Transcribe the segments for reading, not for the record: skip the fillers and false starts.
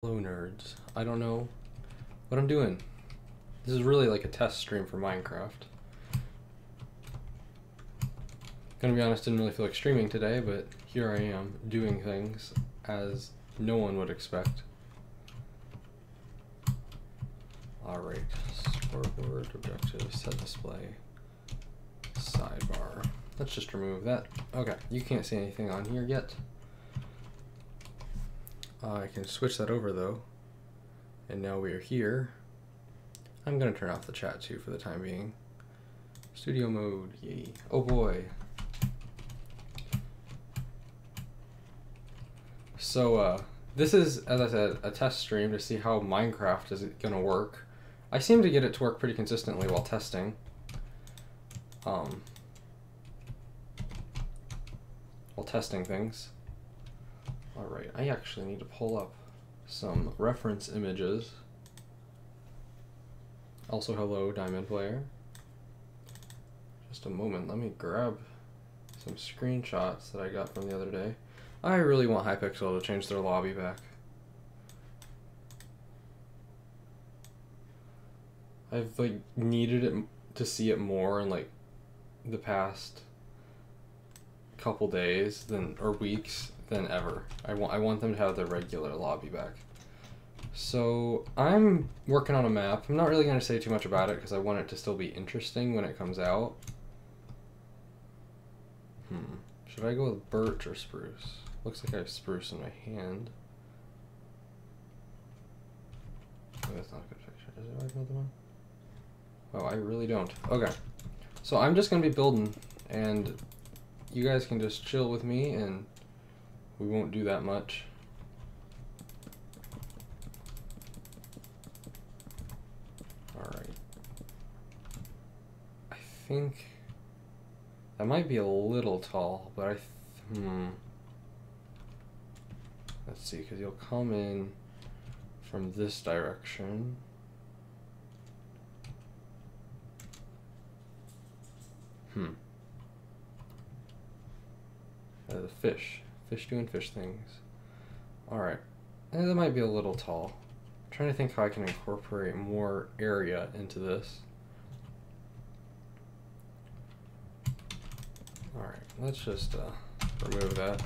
Hello nerds. I don't know what I'm doing. This is really like a test stream for Minecraft. Gonna be honest, didn't really feel like streaming today, but here I am doing things as no one would expect. Alright, scoreboard, objective, set display, sidebar. Let's just remove that. Okay, you can't see anything on here yet. I can switch that over though. And now we are here. I'm gonna turn off the chat too for the time being. Studio mode, yay. Oh boy. So this is, as I said, a test stream to see how Minecraft is gonna work. I seem to get it to work pretty consistently while testing. While testing things. Alright, I actually need to pull up some reference images. Also, hello, Diamond Player. Just a moment, let me grab some screenshots that I got from the other day. I really want Hypixel to change their lobby back. I've like needed it to see it more in like the past couple days or weeks than ever. I want them to have their regular lobby back. So I'm working on a map. I'm not really going to say too much about it because I want it to still be interesting when it comes out. Should I go with birch or spruce? Looks like I have spruce in my hand. Oh, that's not a good picture. Is it another one? Oh, I really don't. Okay. So I'm just going to be building, and you guys can just chill with me, and we won't do that much. Alright. I think that might be a little tall, but let's see, because you'll come in from this direction. The fish doing fish things. Alright, that might be a little tall. I'm trying to think how I can incorporate more area into this. Alright, let's just remove that.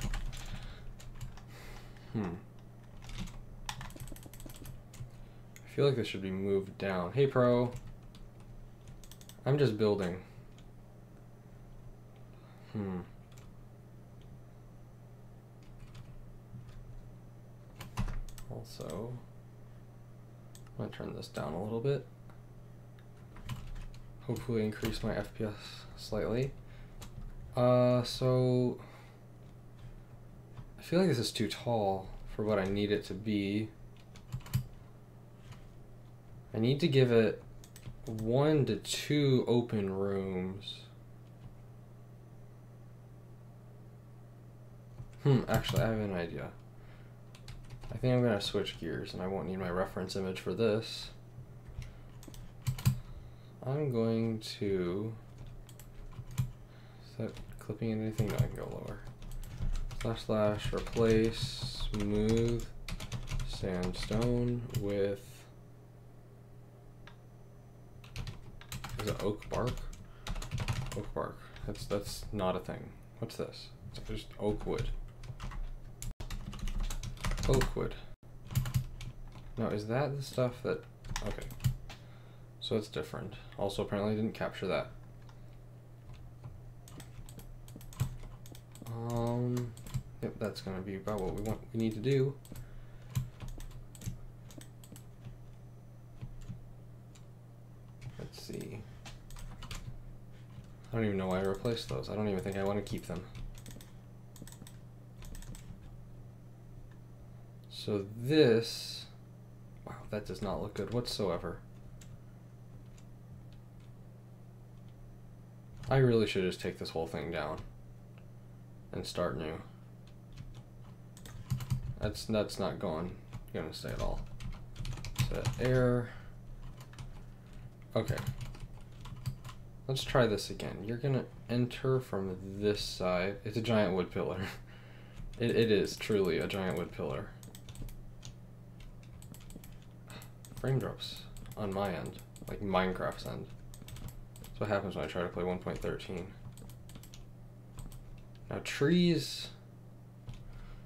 I feel like this should be moved down. Hey pro! I'm just building. Also, I'm gonna turn this down a little bit. Hopefully increase my FPS slightly. So I feel like this is too tall for what I need it to be. I need to give it 1 to 2 open rooms. Actually, I have an idea. I think I'm gonna switch gears, and I won't need my reference image for this. I'm going to... Is that clipping in anything? No, I can go lower. / replace smooth sandstone with... Is it oak bark? Oak bark. That's not a thing. What's this? It's just oak wood. Oak wood. Now, is that the stuff that... Okay. So it's different. Also, apparently I didn't capture that. Yep, that's gonna be about what we need to do. Let's see. I don't even know why I replaced those. I don't even think I want to keep them. So this, wow, that does not look good whatsoever. I really should just take this whole thing down and start new. That's not gonna stay at all. Set air. Okay. Let's try this again. You're gonna enter from this side. It's a giant wood pillar. It is truly a giant wood pillar. frame drops on my end, like Minecraft's end. That's what happens when I try to play 1.13. Now trees,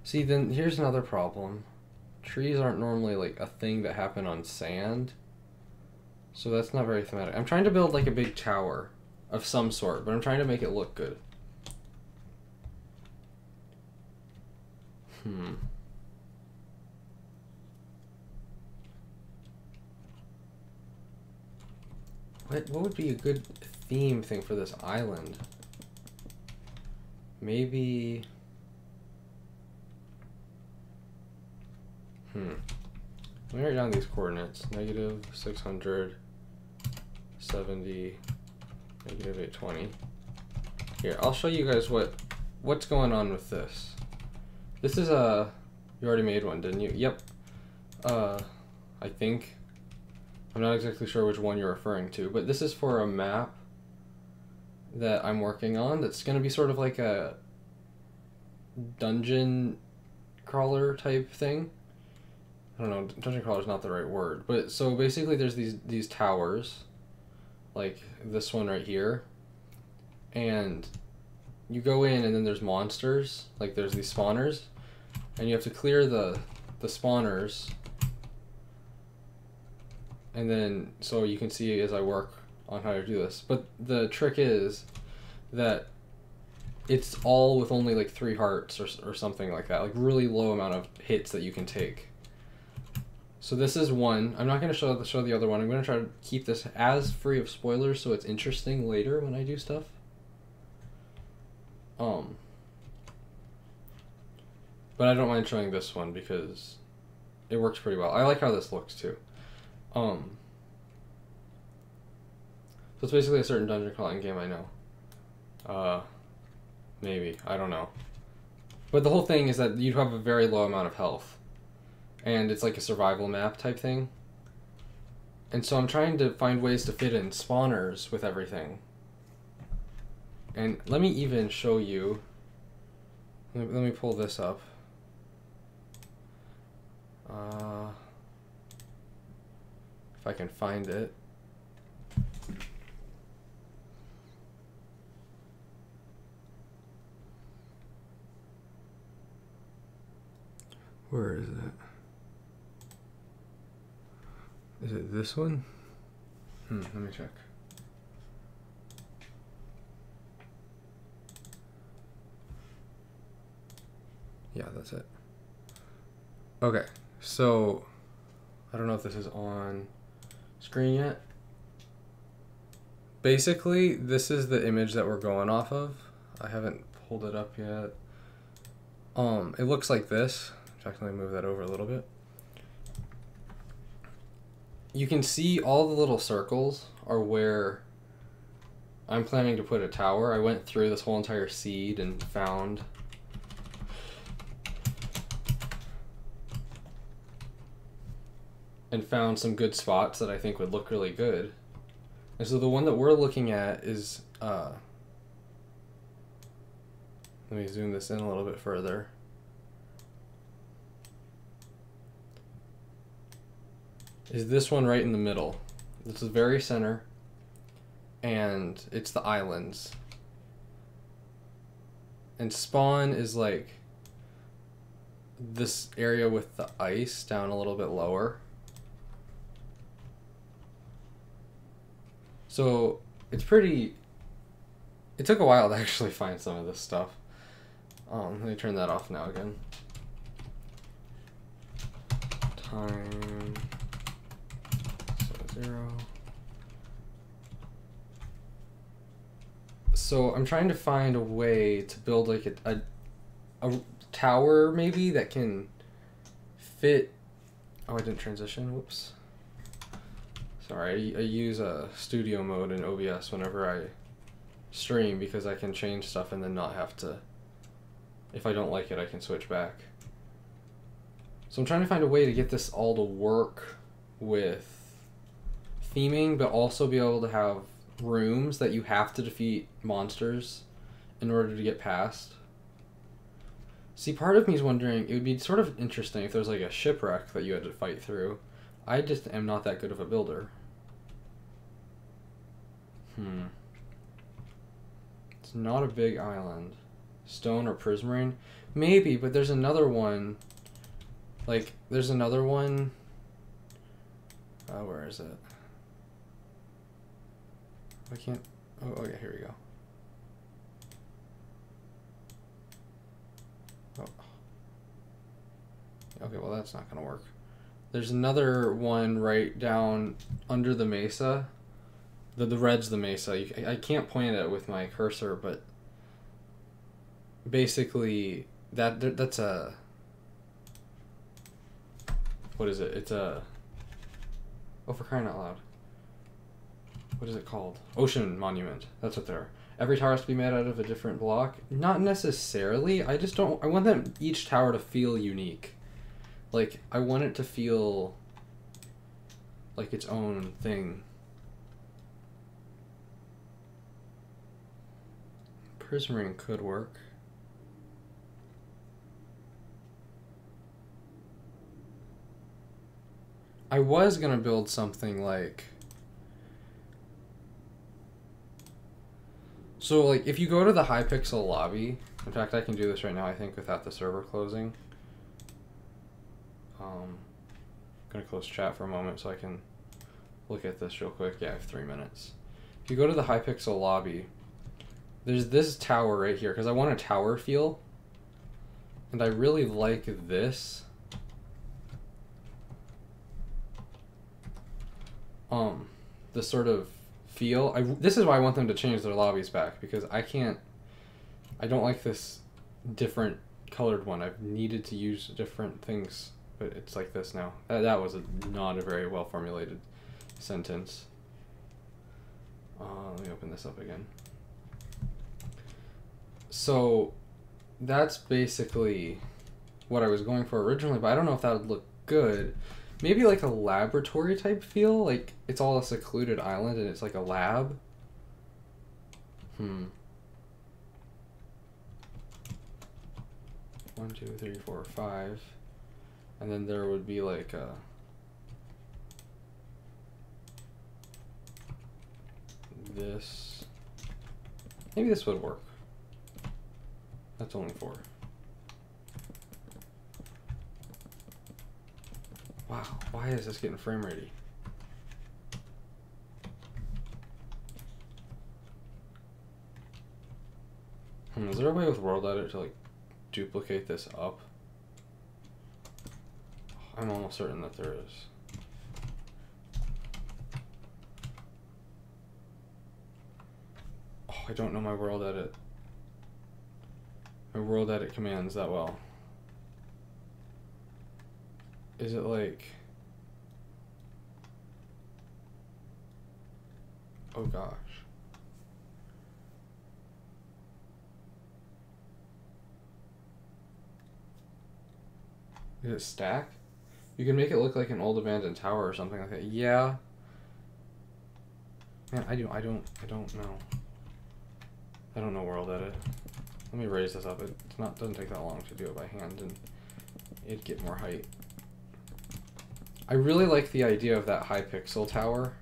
see, then here's another problem. Trees aren't normally like a thing that happen on sand, so that's not very thematic. I'm trying to build like a big tower of some sort, but I'm trying to make it look good. What would be a good theme thing for this island? Maybe... Let me write down these coordinates. Negative 600, 70, negative 820. Here, I'll show you guys what's going on with this. This is a... You already made one, didn't you? Yep. I think. I'm not exactly sure which one you're referring to, but this is for a map that I'm working on that's going to be sort of like a dungeon crawler type thing. I don't know, dungeon crawler is not the right word, but so basically there's these towers, like this one right here, and you go in and then there's monsters, like there's these spawners, and you have to clear the spawners, and then so you can see as I work on how to do this. But the trick is that it's all with only like 3 hearts or something like that, like really low amount of hits that you can take. So this is one. I'm not going to show the other one. I'm going to try to keep this as free of spoilers so it's interesting later when I do stuff. But I don't mind showing this one because it works pretty well. I like how this looks too. So it's basically a certain dungeon crawling game, I know. Maybe. I don't know. But the whole thing is that you have a very low amount of health. And it's like a survival map type thing. And so I'm trying to find ways to fit in spawners with everything. And let me even show you. Let me pull this up. If I can find it. Where is it? Is it this one? Let me check. Yeah, that's it. Okay, so I don't know if this is on screen yet. Basically, this is the image that we're going off of. I haven't pulled it up yet. It looks like this. In fact, let me move that over a little bit. You can see all the little circles are where I'm planning to put a tower. I went through this whole entire seed and found some good spots that I think would look really good. And so the one that we're looking at is, let me zoom this in a little bit further. Is this one right in the middle. This is very center, and it's the islands. And spawn is like this area with the ice down a little bit lower. So it's pretty, it took a while to actually find some of this stuff. Let me turn that off now again. Time. 0. So I'm trying to find a way to build like a tower maybe that can fit. Oh, I didn't transition. Whoops. Sorry, I use a studio mode in OBS whenever I stream because I can change stuff and then not have to. If I don't like it, I can switch back. So I'm trying to find a way to get this all to work with theming, but also be able to have rooms that you have to defeat monsters in order to get past. See, part of me is wondering, it would be sort of interesting if there was like a shipwreck that you had to fight through, I just am not that good of a builder. It's not a big island. Stone or Prismarine? Maybe, but there's another one. Like, there's another one. Where is it? I can't. Oh yeah, here we go. Oh. Okay, well that's not gonna work. There's another one right down under the mesa. The red's the mesa. I can't point it with my cursor, but basically that's a, what is it? It's a, oh, for crying out loud. What is it called? Ocean Monument. That's what they're. Every tower has to be made out of a different block. Not necessarily. I just don't. I want them each tower to feel unique. Like, I want it to feel like its own thing. Prismarine could work. I was gonna build something like. So, like, if you go to the Hypixel lobby, in fact, I can do this right now, I think, without the server closing. I'm going to close chat for a moment so I can look at this real quick. Yeah, I have 3 minutes. If you go to the Hypixel lobby, there's this tower right here, because I want a tower feel. And I really like this. The sort of feel. This is why I want them to change their lobbies back, because I don't like this different colored one. I've needed to use different things, but it's like this now. That was not a very well formulated sentence. Let me open this up again. So that's basically what I was going for originally, but I don't know if that would look good. Maybe like a laboratory type feel, like it's all a secluded island and it's like a lab. 1, 2, 3, 4, 5, and then there would be like a this. Maybe this would work. That's only 4. Wow, why is this getting frame ready? Is there a way with World Edit to like duplicate this up? I'm almost certain that there is. Oh, I don't know my World Edit. My World Edit commands that well. Is it like... Oh gosh. Is it stack? You can make it look like an old abandoned tower or something like that. Yeah. Man, I don't know. I don't know World Edit. Let me raise this up. Doesn't take that long to do it by hand, and it'd get more height. I really like the idea of that Hypixel tower.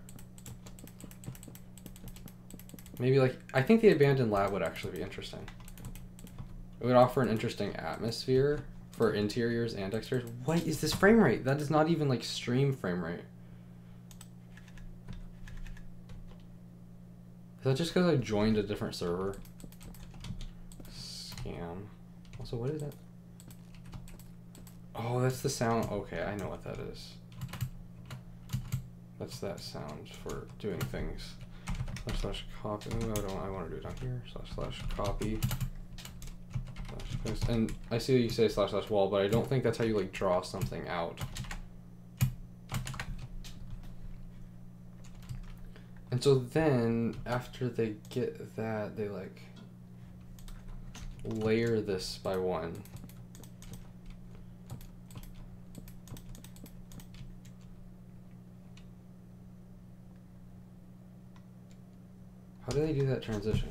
Maybe like, I think the abandoned lab would actually be interesting. It would offer an interesting atmosphere for interiors and exteriors. What is this frame rate? That is not even like stream frame rate. Is that just because I joined a different server? Scam. Also, what is that? Oh, that's the sound. Okay, I know what that is. That's that sound for doing things. Slash copy. Ooh, I want to do it down here. Slash copy. Slash paste. And I see you say slash wall, but I don't think that's how you like draw something out. And so then after they get that, they like layer this by 1. How do they do that transition?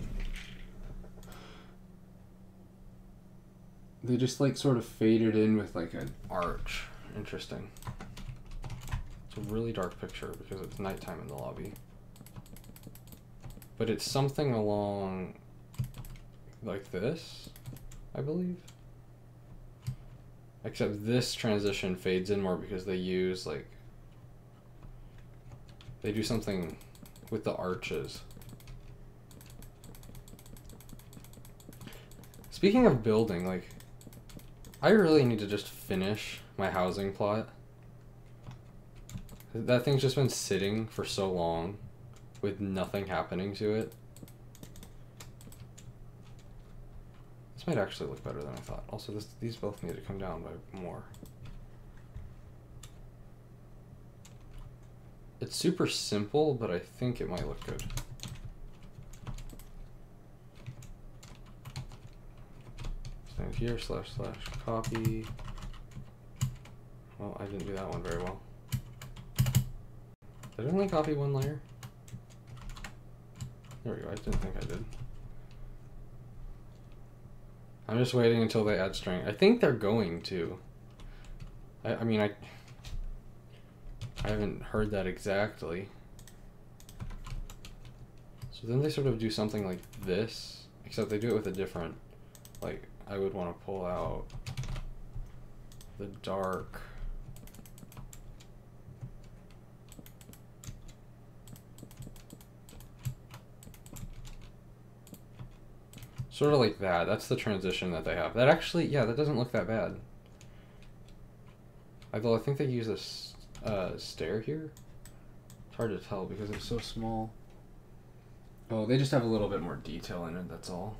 They just like sort of faded in with like an arch. Interesting. It's a really dark picture because it's nighttime in the lobby. But it's something along like this, I believe. Except this transition fades in more because they use like, they do something with the arches. Speaking of building, like, I really need to just finish my housing plot. That thing's just been sitting for so long with nothing happening to it. This might actually look better than I thought. Also, these both need to come down by more. It's super simple, but I think it might look good. Stand here, / copy. Well, I didn't do that one very well. Did I only copy one layer? There we go, I didn't think I did. I'm just waiting until they add string. I think they're going to. I mean, I haven't heard that exactly. So then they sort of do something like this, except they do it with a different, like, I would want to pull out the dark. Sort of like that. That's the transition that they have. That actually, yeah, that doesn't look that bad. Although I think they use a stair here. It's hard to tell because it's so small. Oh, they just have a little bit more detail in it, that's all.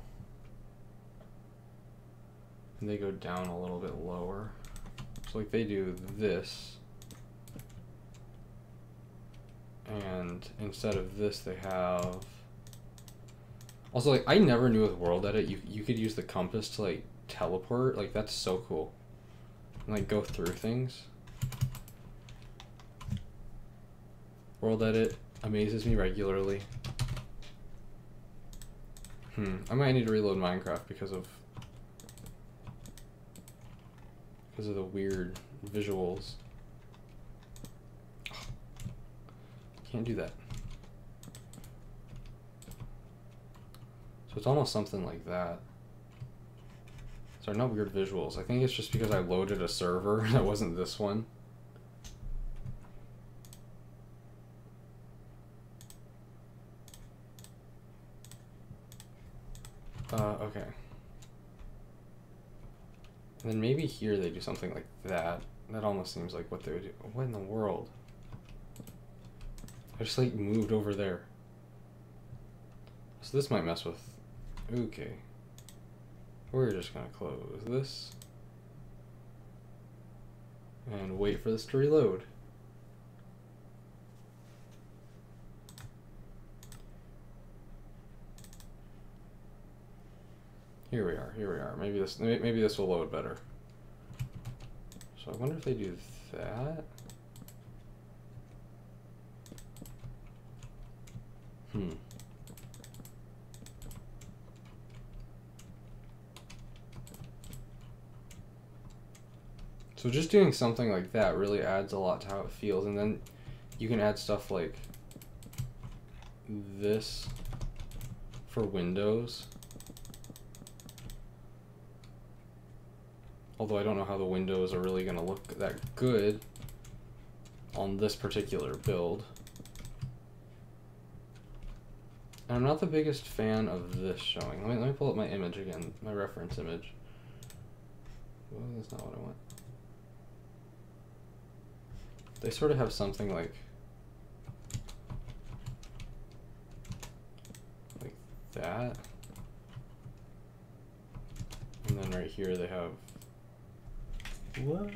And they go down a little bit lower. So like they do this. And instead of this they have... Also, like, I never knew with World Edit you could use the compass to, like, teleport. Like, that's so cool. And, like, go through things. World Edit amazes me regularly. I might need to reload Minecraft because of the weird visuals. Can't do that. So it's almost something like that. Sorry, not weird visuals. I think it's just because I loaded a server that wasn't this one. Okay. And then maybe here they do something like that. That almost seems like what they would do. What in the world? I just like moved over there. So this might mess with... Okay. We're just gonna close this. And wait for this to reload. Here we are, here we are. Maybe this will load better. So I wonder if they do that. So just doing something like that really adds a lot to how it feels, and then you can add stuff like this for windows. Although I don't know how the windows are really going to look that good on this particular build. And I'm not the biggest fan of this showing. Let me pull up my image again, my reference image. Well, that's not what I want. They sort of have something like that. And then right here they have... What?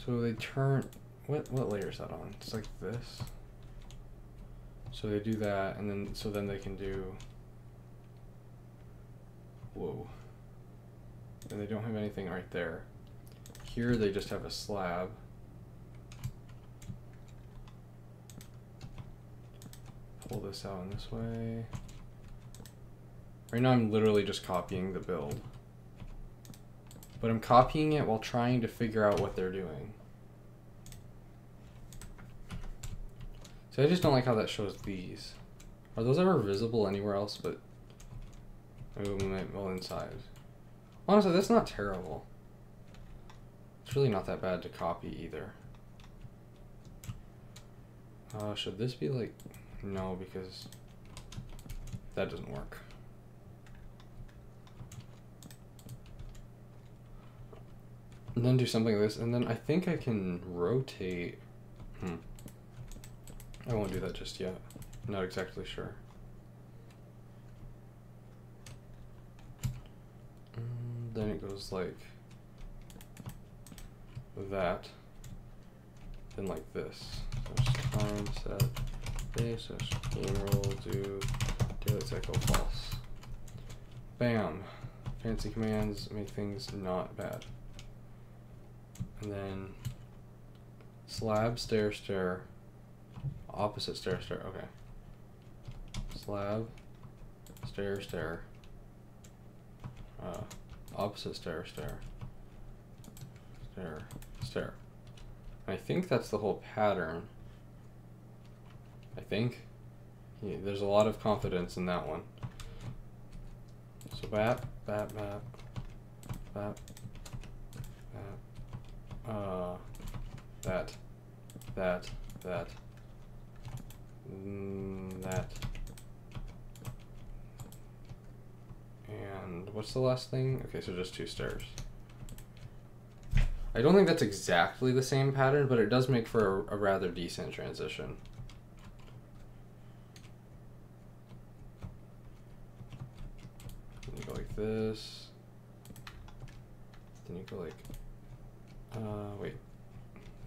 So they turn... What layer is that on? It's like this. So they do that, and then so then they can do... Whoa. And they don't have anything right there. Here they just have a slab. Pull this out in this way. Right now I'm literally just copying the build. But I'm copying it while trying to figure out what they're doing. See, I just don't like how that shows these. Are those ever visible anywhere else but... Maybe we might go inside. Honestly, that's not terrible. It's really not that bad to copy either. Should this be like... No, because that doesn't work. And then do something like this, and then I think I can rotate... I won't do that just yet. I'm not exactly sure. Then it goes like that, then like this. So just time set basis game roll do daylight cycle false. Bam. Fancy commands make things not bad. And then slab stair stair, opposite stair stair. Okay. Slab stair stair. Opposite stair, stair, stair, stair. And I think that's the whole pattern. I think. Yeah, there's a lot of confidence in that one. So bat, bat, bat, bat, bat, that, that, that, that. And what's the last thing? Okay, so just 2 stairs. I don't think that's exactly the same pattern, but it does make for a rather decent transition. Then you go like this. Then you go like... wait.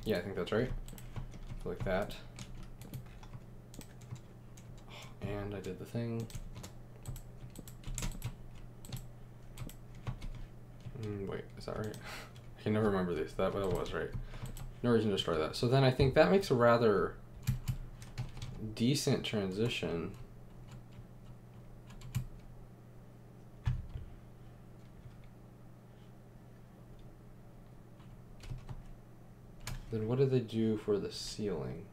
Yeah, I think that's right. Go like that. And I did the thing. Wait, is that right? I can never remember this. That was right. No reason to destroy that. So then I think that makes a rather decent transition. Then what do they do for the ceiling?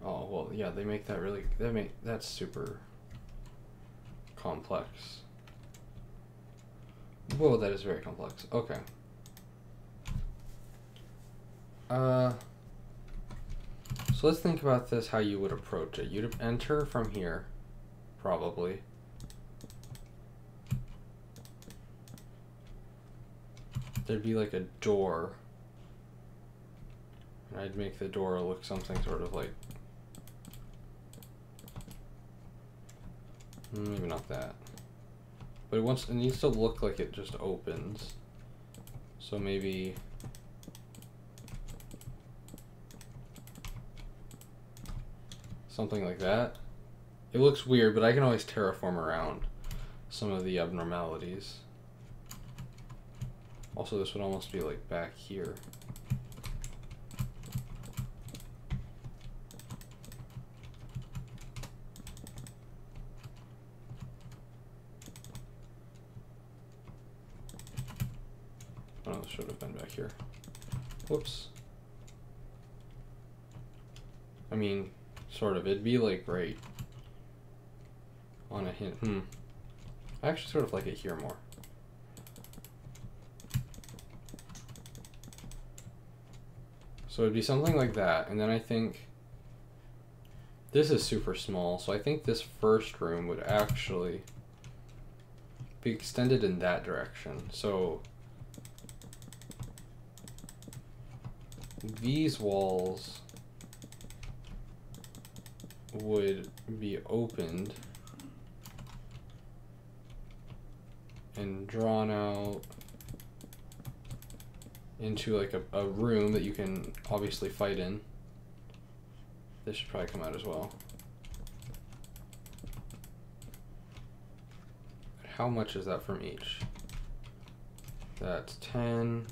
Oh, well, yeah, they make that really... That's super... complex. Whoa, that is very complex. Okay. So let's think about this, how you would approach it. You'd enter from here, probably. There'd be like a door. And I'd make the door look something sort of like... Maybe not that. But it needs to look like it just opens. So maybe... something like that. It looks weird, but I can always terraform around some of the abnormalities. Also, this would almost be like back here. Oh, this should have been back here. Whoops. I mean, sort of. It'd be like right on a hint. I actually sort of like it here more. So it'd be something like that, and then I think this is super small, so I think this first room would actually be extended in that direction. So these walls would be opened and drawn out into like a room that you can obviously fight in. This should probably come out as well. How much is that from each? That's 10.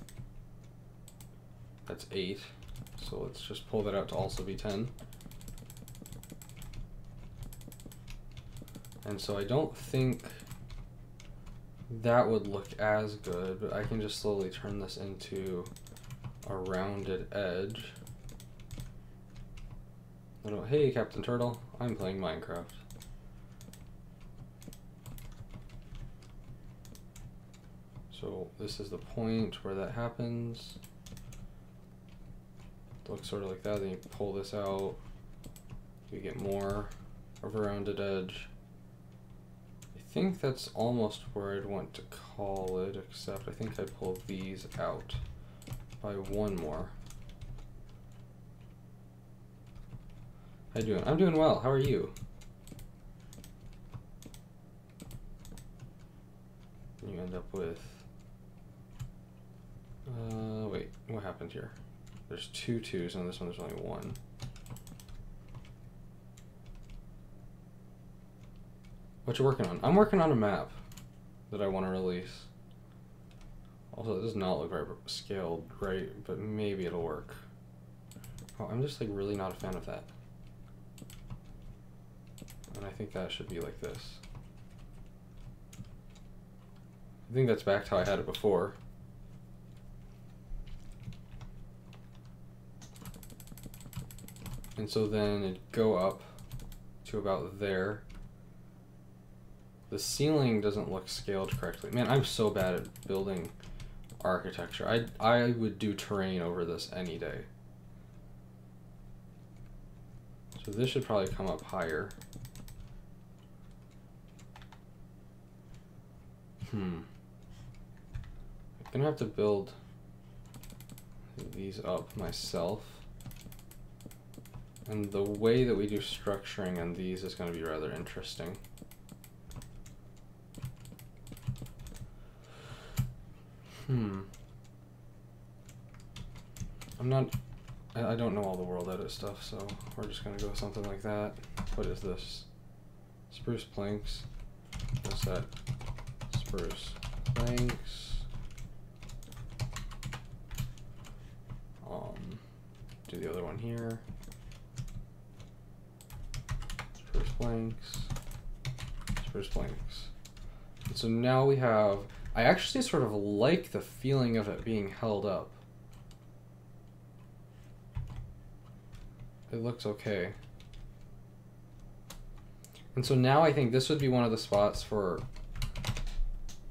That's 8. So let's just pull that out to also be 10. And so I don't think that would look as good, but I can just slowly turn this into a rounded edge. Hey, Captain Turtle, I'm playing Minecraft. So this is the point where that happens. It looks sort of like that, then you pull this out, you get more of a rounded edge. I think that's almost where I'd want to call it, except I think I'd pull these out by one more. How you doing? I'm doing well. How are you? You end up with... wait, what happened here? There's 2 2s, and this one there's only 1. What you working on? I'm working on a map that I want to release. Also, it does not look very scaled right, but maybe it'll work. Oh, I'm just like really not a fan of that. And I think that should be like this. I think that's back to how I had it before. And so then it'd go up to about there. The ceiling doesn't look scaled correctly. Man, I'm so bad at building architecture. I would do terrain over this any day. So this should probably come up higher. I'm gonna have to build these up myself. And the way that we do structuring on these is gonna be rather interesting. I don't know all the world edit stuff, so we're just gonna go with something like that. What is this? Spruce planks. What's that? Spruce planks. Do the other one here. Spruce planks. Spruce planks. And so now we have, I actually sort of like the feeling of it being held up. It looks okay. And so now I think this would be one of the spots for,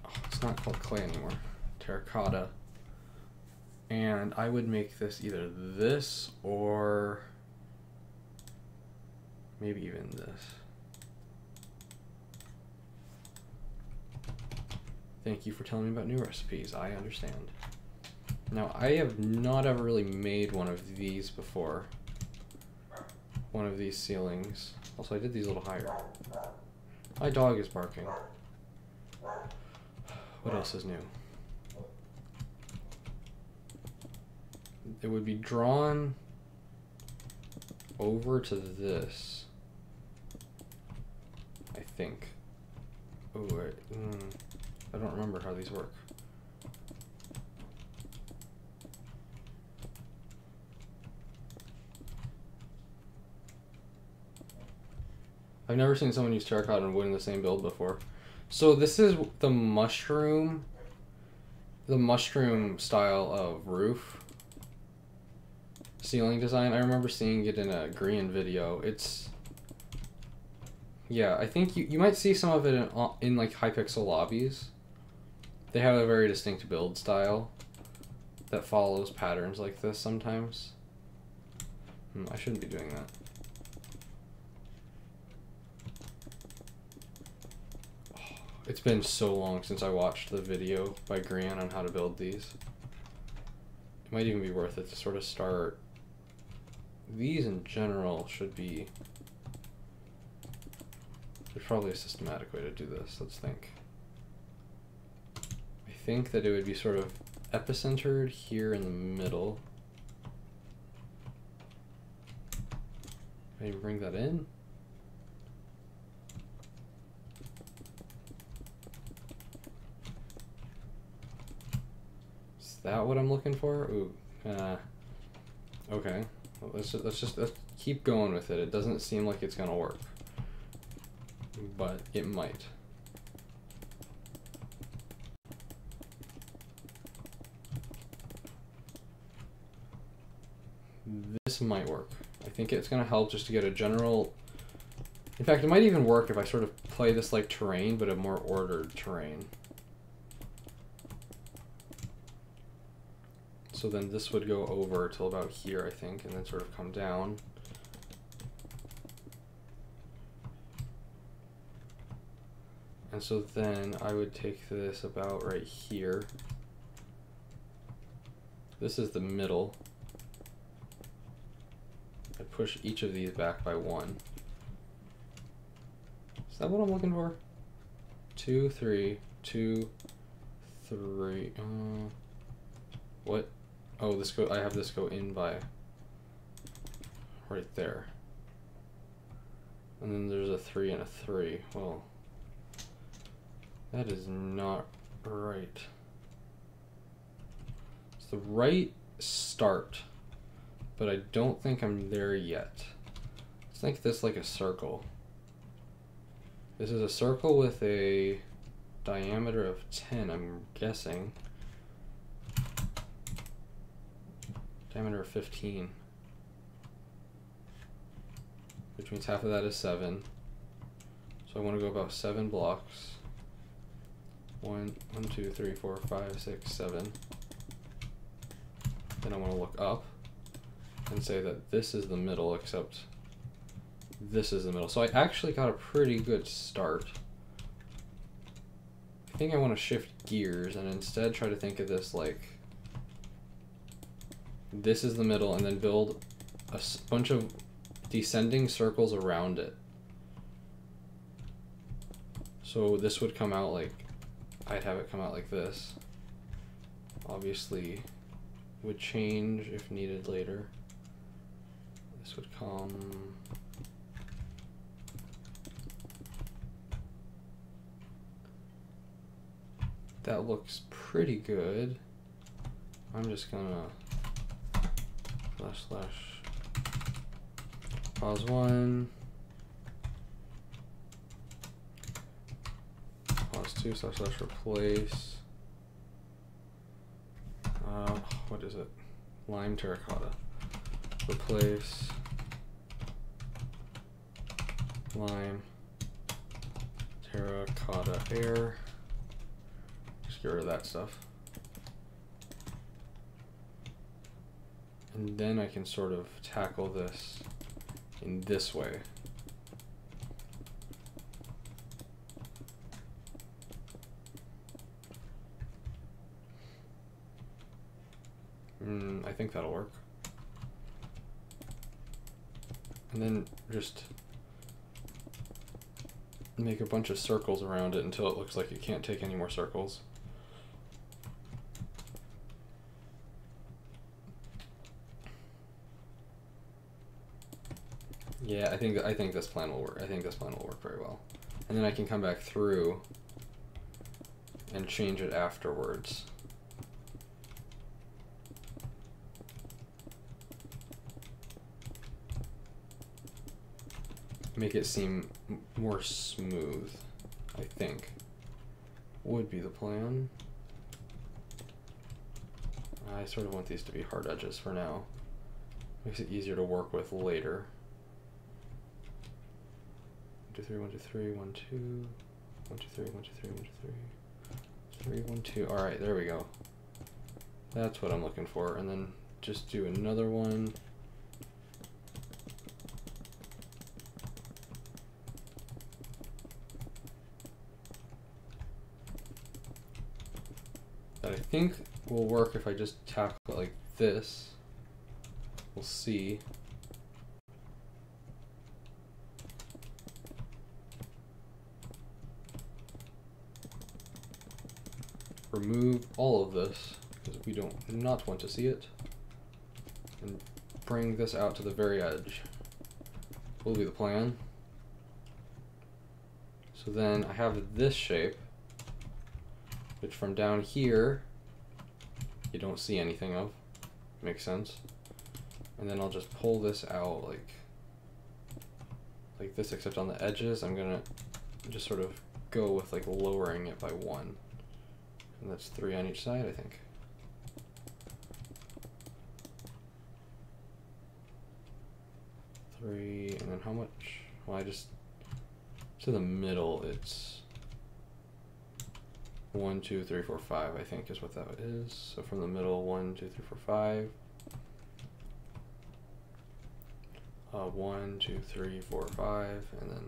oh, it's not called clay anymore, terracotta. And I would make this either this or maybe even this. Thank you for telling me about new recipes. I understand. Now, I have not ever really made one of these before. One of these ceilings. Also, I did these a little higher. My dog is barking. What else is new? It would be drawn over to this, I think. Oh, I don't remember how these work. I've never seen someone use terracotta and wood in the same build before. So this is the mushroom style of roof ceiling design. I remember seeing it in a Grian video. It's, yeah, I think you might see some of it in like Hypixel lobbies. They have a very distinct build style that follows patterns like this sometimes. I shouldn't be doing that. It's been so long since I watched the video by Grian on how to build these. It might even be worth it to sort of start. These in general should be... There's probably a systematic way to do this. Let's think. I think that it would be sort of epicentered here in the middle. Can I bring that in? Is that what I'm looking for? Ooh, okay. Well, let's keep going with it. It doesn't seem like it's gonna work, but it might. this might work. I think it's gonna help just to get a general. In fact, it might even work if I sort of play this like terrain, but a more ordered terrain. So then this would go over till about here, I think, and then sort of come down. And so then I would take this about right here. This is the middle. I push each of these back by 1. Is that what I'm looking for? 2, 3, 2, 3. What? Oh, this I have this go in by right there. And then there's a 3 and a 3. Well, that is not right. It's the right start, but I don't think I'm there yet. Let's think this like a circle. This is a circle with a diameter of 10, I'm guessing. Diameter of 15. Which means half of that is 7. So I want to go about 7 blocks. 1, 2, 3, 4, 5, 6, 7. Then I want to look up and say that this is the middle, except this is the middle. So I actually got a pretty good start. I think I want to shift gears and instead try to think of this like this is the middle, and then build a bunch of descending circles around it. So this would come out like, I'd have it come out like this. Obviously would change if needed later. This would come that looks pretty good. I'm just gonna slash pause 1, pause 2, slash replace. What is it? Lime terracotta. Replace lime terracotta air. Just get rid of that stuff. And then I can sort of tackle this in this way. I think that'll work. And then just make a bunch of circles around it until it looks like it can't take any more circles. Yeah, I think this plan will work. I think this plan will work very well. And then I can come back through and change it afterwards. Make it seem more smooth, I think, would be the plan. I sort of want these to be hard edges for now. Makes it easier to work with later. 1, 2, 3, 1, 2, 3, 1, 2, 1, 2, 3, 1, 2, 3, 1, 2, 3, 3, 1, 2. All right, there we go. That's what I'm looking for. And then just do another one. That I think will work if I just tackle it like this. We'll see. Remove all of this because we don't not want to see it, and bring this out to the very edge. Will be the plan. So then I have this shape, which from down here you don't see anything of. Makes sense. And then I'll just pull this out like this, except on the edges I'm gonna just sort of go with like lowering it by 1. And that's 3 on each side, I think. 3, and then how much? Well, I just, to the middle, it's 1, 2, 3, 4, 5, I think is what that is. So from the middle, 1, 2, 3, 4, 5. 1, 2, 3, 4, 5, and then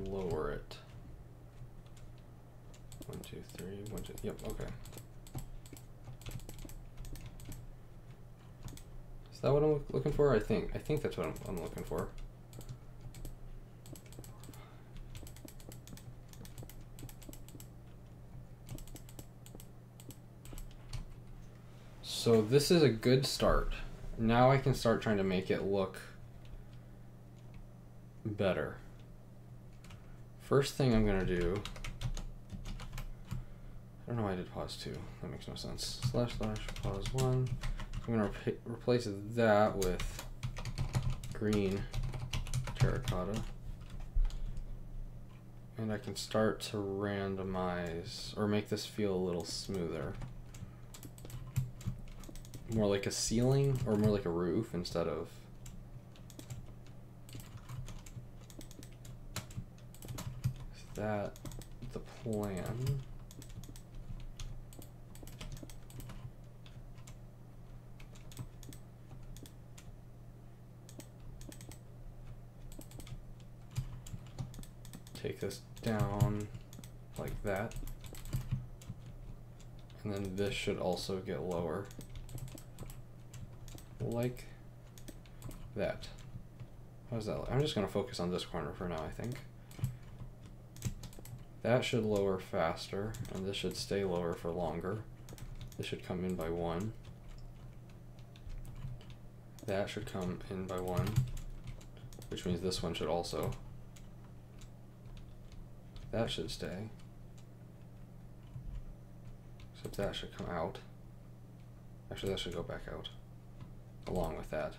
lower it. 1, 2, 3, 1, 2, yep, okay. Is that what I'm looking for? I think that's what I'm looking for. So this is a good start. Now I can start trying to make it look better. First thing I'm gonna do, I don't know why I did pause 2, that makes no sense. / pause 1. I'm gonna replace that with green terracotta. And I can start to randomize, or make this feel a little smoother. More like a ceiling, or more like a roof instead of... Is that the plan? Take this down like that. And then this should also get lower. Like that. How's that look? I'm just going to focus on this corner for now, I think. That should lower faster, and this should stay lower for longer. This should come in by 1. That should come in by 1, which means this one should also. That should stay. Except that should come out. Actually, that should go back out. Along with that.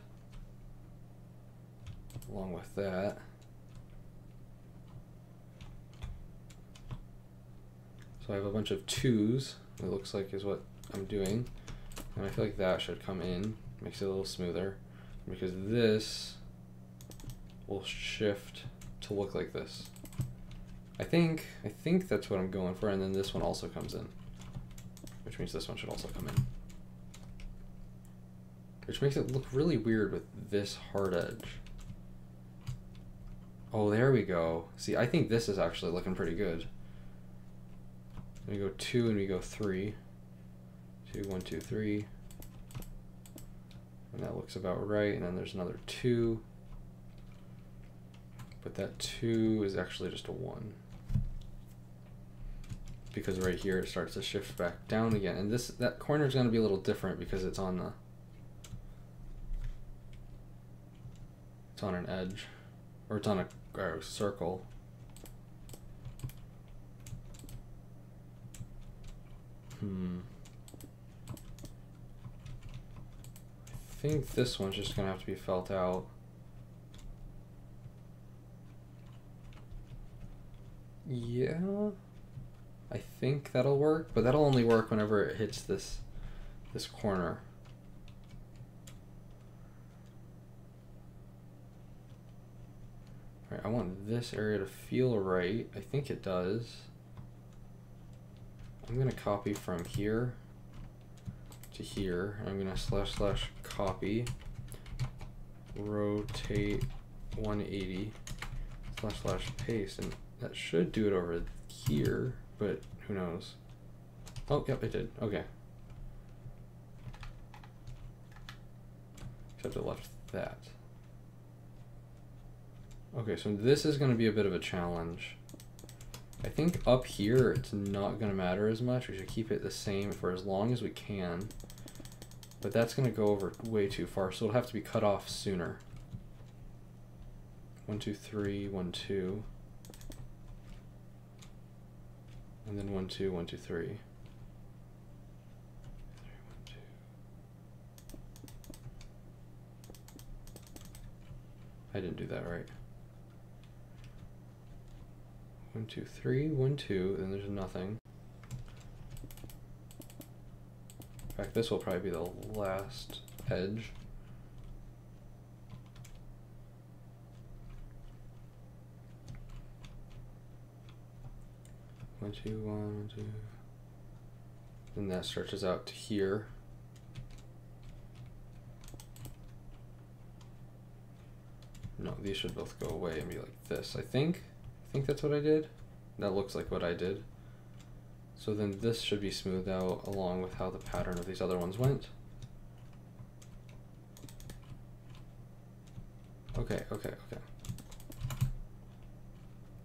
Along with that. So I have a bunch of 2s, it looks like is what I'm doing. And I feel like that should come in, makes it a little smoother. Because this will shift to look like this. I think that's what I'm going for, and then this one also comes in. Which means this one should also come in. Which makes it look really weird with this hard edge. Oh, there we go. See, I think this is actually looking pretty good. We go 2 and we go 3. 2, 1, 2, 3. And that looks about right. And then there's another 2. But that 2 is actually just a 1. Because right here it starts to shift back down again. And that corner is going to be a little different because it's on the... It's on an edge. Or it's on a circle. I think this one's just gonna have to be felt out. Yeah, I think that'll work, but that'll only work whenever it hits this corner. All right, I want this area to feel right. I think it does. I'm gonna copy from here to here. I'm gonna / copy, rotate 180, / paste, and that should do it over here, but who knows? Oh, yep, it did. Okay. Except it left that. Okay, so this is going to be a bit of a challenge. I think up here it's not going to matter as much. We should keep it the same for as long as we can. But that's going to go over way too far, so it'll have to be cut off sooner. 1, 2, 3, 1, 2. And then 1, 2, 1, 2, 3. 3, 1, 2. I didn't do that right. 1, 2, 3, 1, 2, then there's nothing. In fact, this will probably be the last edge. 1, 2. Then that stretches out to here. No, these should both go away and be like this. I think that's what I did. That looks like what I did. So then this should be smoothed out along with how the pattern of these other ones went. Okay.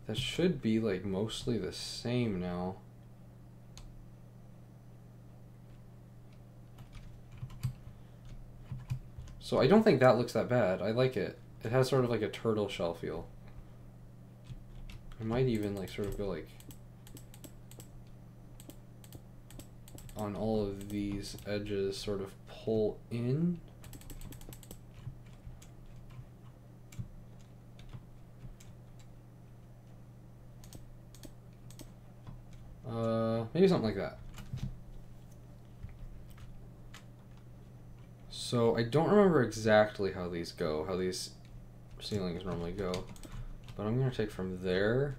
That should be like mostly the same now. So I don't think that looks that bad. I like it. It has sort of like a turtle shell feel. I might even like sort of go like on all of these edges, sort of pull in. Maybe something like that. So I don't remember exactly how these go, how these ceilings normally go, but I'm gonna take from there.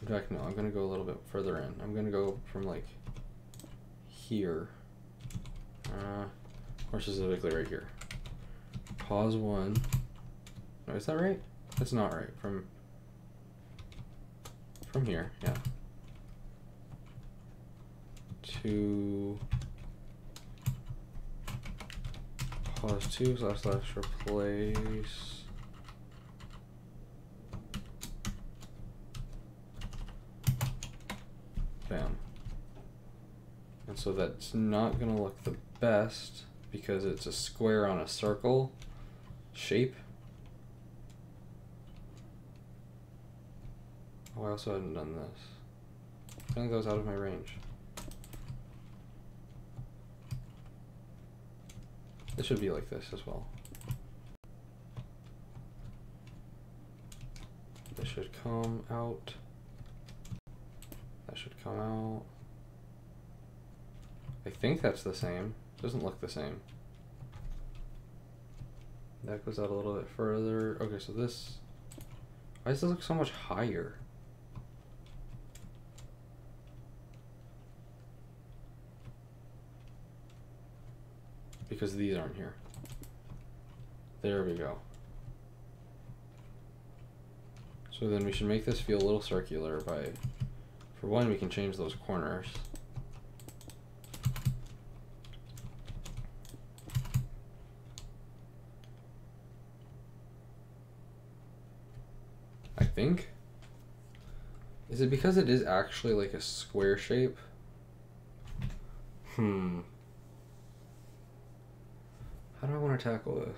In fact, no, I'm gonna go a little bit further in. I'm gonna go from like here, more specifically right here. Pause 1. No, is that right? That's not right. From here, yeah. To pause 2 / replace. Bam. And so that's not gonna look the best because it's a square on a circle shape. Oh, I also hadn't done this. I think that was out of my range. It should be like this as well. This should come out. That should come out. I think that's the same. It doesn't look the same. That goes out a little bit further. Okay, so this... Why does this look so much higher? Because these aren't here. There we go. So then we should make this feel a little circular by, for one, we can change those corners. I think. Is it because it is actually like a square shape? How do I want to tackle this?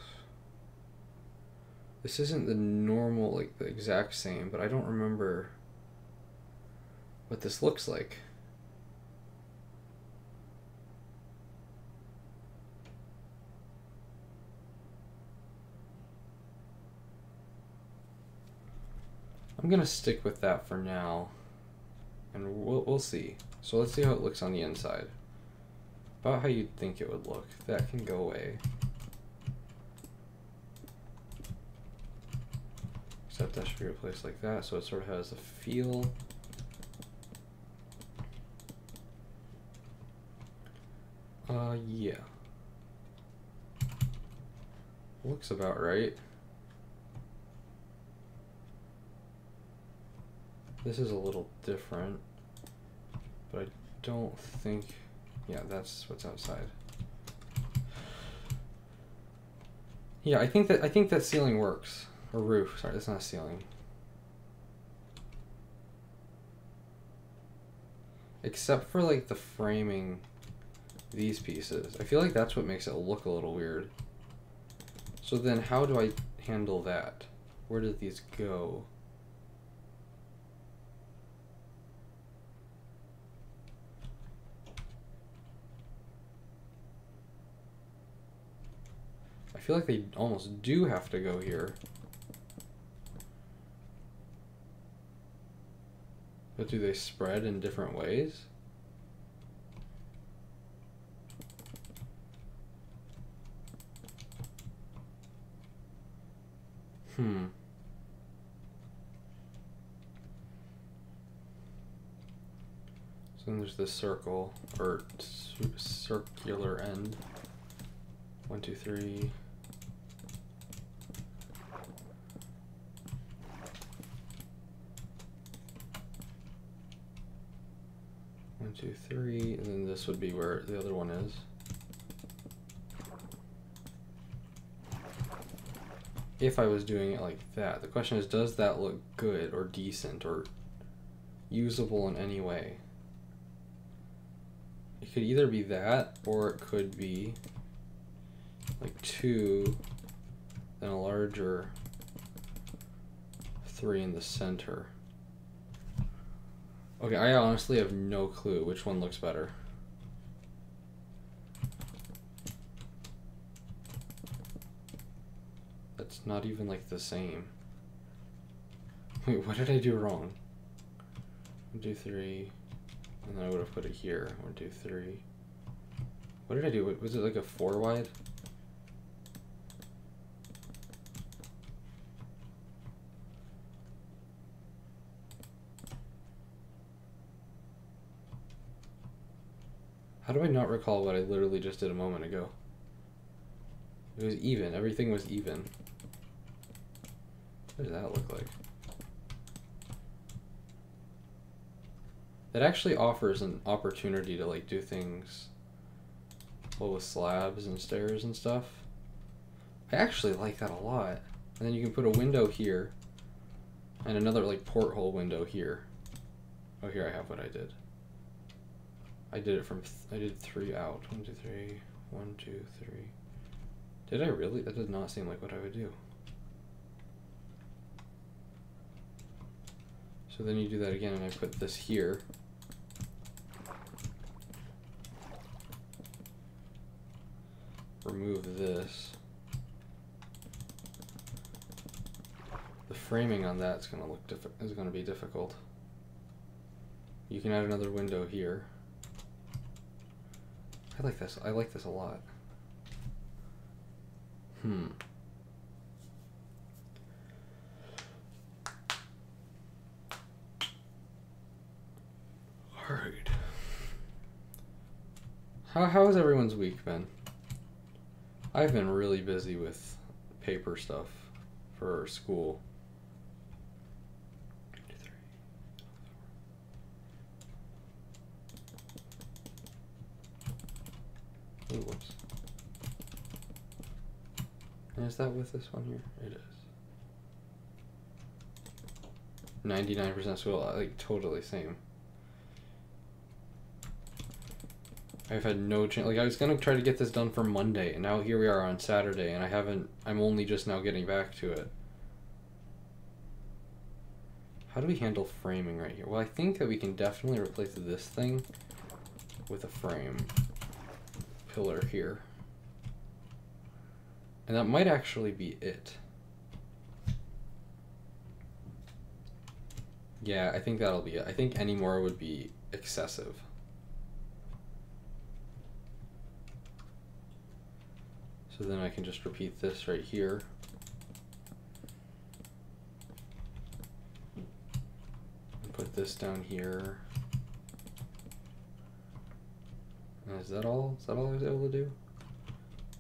This isn't the normal, like the exact same, but I don't remember what this looks like. I'm gonna stick with that for now, and we'll see. So let's see how it looks on the inside. About how you'd think it would look. That can go away. Except that should be replaced like that, so it sort of has a feel. Yeah. Looks about right. This is a little different, but I don't think... Yeah, that's what's outside. Yeah, I think that ceiling works. Or roof. Sorry, that's not a ceiling. Except for like the framing, these pieces. I feel like that's what makes it look a little weird. So then how do I handle that? Where did these go? I feel like they almost do have to go here. But do they spread in different ways? So then there's this circle, or circular end. 1, 2, 3. One, two, three, and then this would be where the other one is. If I was doing it like that, the question is, does that look good or decent or usable in any way? It could either be that, or it could be like 2, then a larger 3 in the center. Okay, I honestly have no clue which one looks better. That's not even like the same. Wait, what did I do wrong? 1, 2, 3, and then I would have put it here. 1, 2, 3. What did I do? Was it like a 4 wide? How do I not recall what I literally just did a moment ago? It was even. Everything was even. What does that look like? It actually offers an opportunity to like do things well with slabs and stairs and stuff. I actually like that a lot. And then you can put a window here and another like porthole window here. Oh, here I have what I did. I did it from, I did 3 out. 1, 2, 3. 1, 2, 3. Did I really? That does not seem like what I would do. So then you do that again, and I put this here. Remove this. The framing on that's going to look is going to be difficult. You can add another window here. I like this. I like this a lot. Alright. How has everyone's week been? I've been really busy with paper stuff for school. Ooh, whoops. And is that with this one here? It is. 99% school, like totally same. I've had no chance. Like I was gonna try to get this done for Monday, and now here we are on Saturday, and I haven't. I'm only just now getting back to it. How do we handle framing right here? Well, I think that we can definitely replace this thing with a frame pillar here. And that might actually be it. Yeah, I think that'll be it. I think any more would be excessive. So then I can just repeat this right here. And put this down here. And is that all? Is that all I was able to do?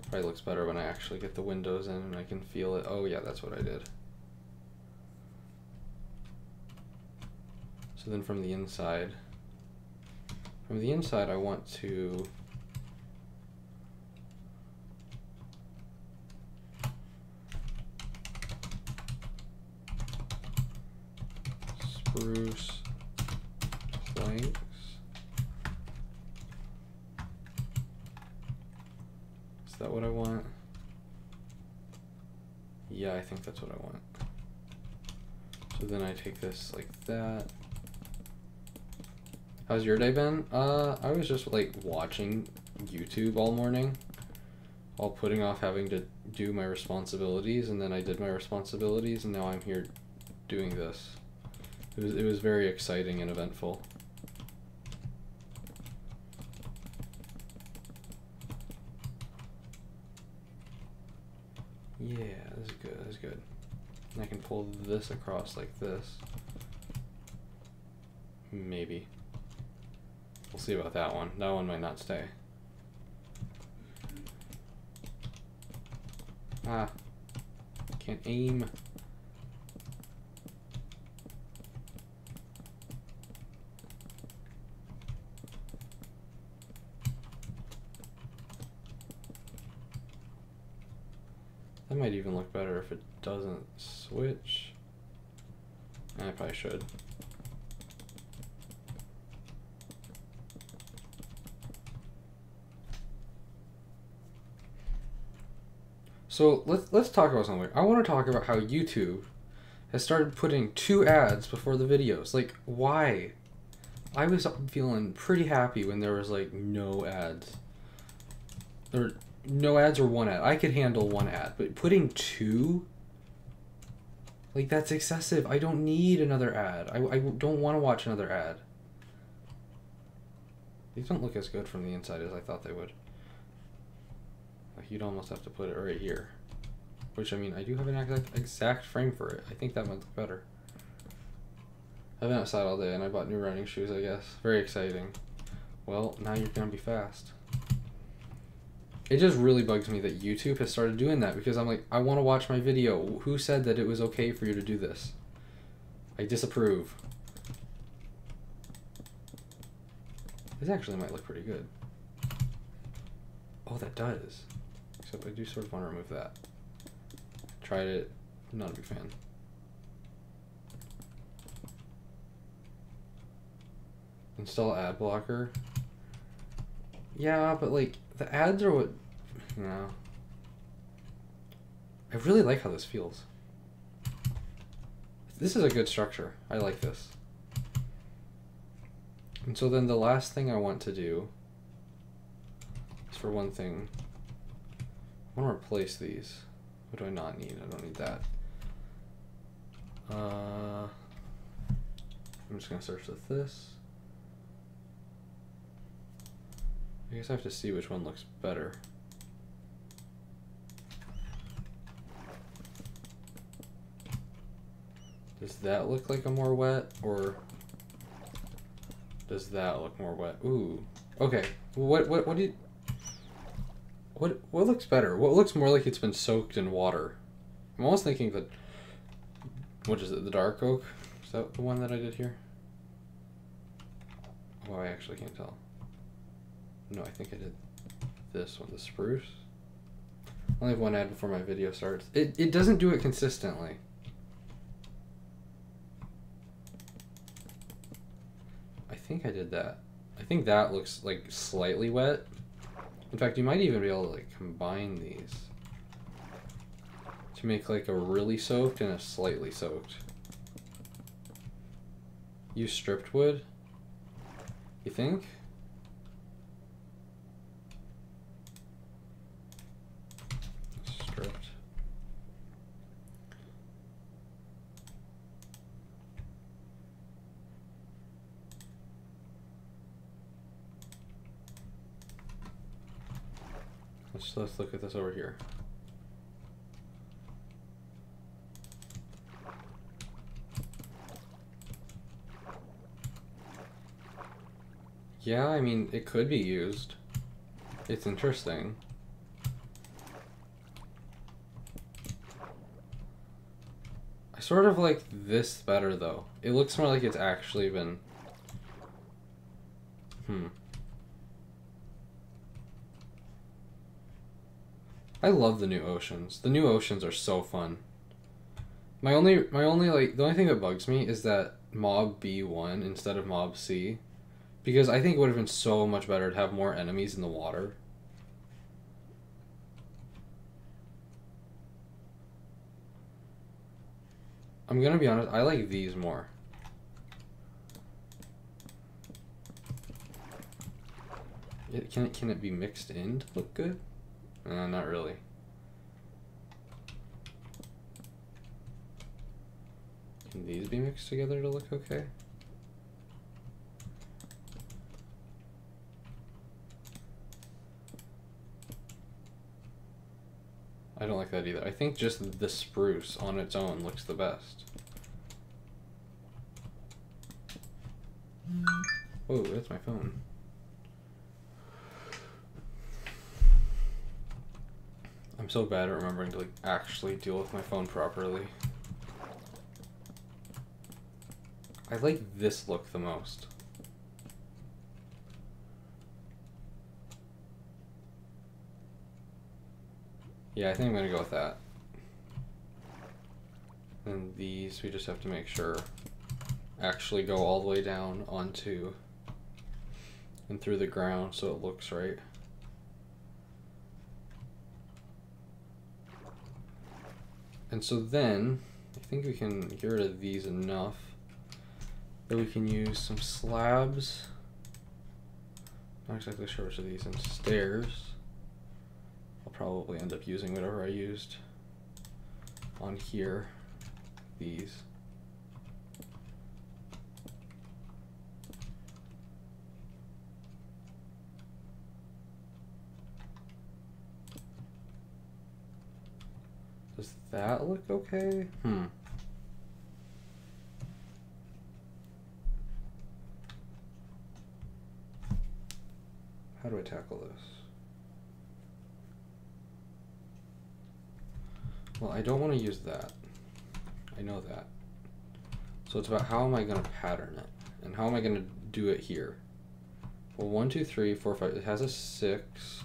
Probably looks better when I actually get the windows in and I can feel it. Oh yeah, that's what I did. So then from the inside I want to spruce planks. Is that what I want? Yeah, I think that's what I want. So then I take this like that. How's your day been? I was just like watching YouTube all morning while putting off having to do my responsibilities, and then I did my responsibilities and now I'm here doing this. It was very exciting and eventful. Yeah, this is good, this is good. And I can pull this across like this. Maybe. see about that one. That one might not stay. Ah. Can't aim. That might even look better if it doesn't switch. I probably should. So let's talk about something. I want to talk about how YouTube has started putting 2 ads before the videos. Like, why? I was feeling pretty happy when there was like no ads. Or no ads or 1 ad. I could handle 1 ad, but putting 2? Like, that's excessive. I don't need another ad. I don't want to watch another ad. These don't look as good from the inside as I thought they would. Like, you'd almost have to put it right here. Which, I mean, I do have an exact frame for it. I think that might look better. I've been outside all day and I bought new running shoes, I guess. Very exciting. Well, now you're gonna be fast. It just really bugs me that YouTube has started doing that, because I'm like, I want to watch my video. Who said that it was okay for you to do this? I disapprove. This actually might look pretty good. Oh, that does. Except I do sort of want to remove that. Tried it. Not a big fan. Install ad blocker. Yeah, but like, the ads are what... No. I really like how this feels. This is a good structure. I like this. And so then the last thing I want to do is, for one thing, I want to replace these. What do I not need? I don't need that. I'm just going to search with this. I guess I have to see which one looks better. Does that look like a more wet, or does that look more wet? Ooh. Okay. What do you... What looks better? What looks more like it's been soaked in water? I'm almost thinking that... What is it? The dark oak? Is that the one that I did here? Oh, I actually can't tell. No, I think I did this one, the spruce. I only have 1 ad before my video starts. It doesn't do it consistently. I think I did that. I think that looks like slightly wet. In fact, you might even be able to like combine these to make like a really soaked and a slightly soaked. Use stripped wood? You think? Stripped. Let's look at this over here. Yeah, I mean, it could be used. It's interesting. I sort of like this better, though. It looks more like it's actually been... I love the new oceans. The new oceans are so fun. My only like, the only thing that bugs me is that Mob B won instead of Mob C. Because I think it would have been so much better to have more enemies in the water. I'm gonna be honest, I like these more. Can it be mixed in to look good? Not really. Can these be mixed together to look okay? I don't like that either. I think just the spruce on its own looks the best. Oh, that's my phone. so bad at remembering to like actually deal with my phone properly. I like this look the most. Yeah, I think I'm gonna go with that. And these, we just have to make sure actually go all the way down onto and through the ground so it looks right. And so then, I think we can get rid of these enough that we can use some slabs. Not exactly sure which of these, and stairs. I'll probably end up using whatever I used on here. These. Does that look okay? How do I tackle this? Well, I don't want to use that. I know that. So it's about how am I going to pattern it? And how am I going to do it here? Well, 1, 2, 3, 4, 5. It has a 6.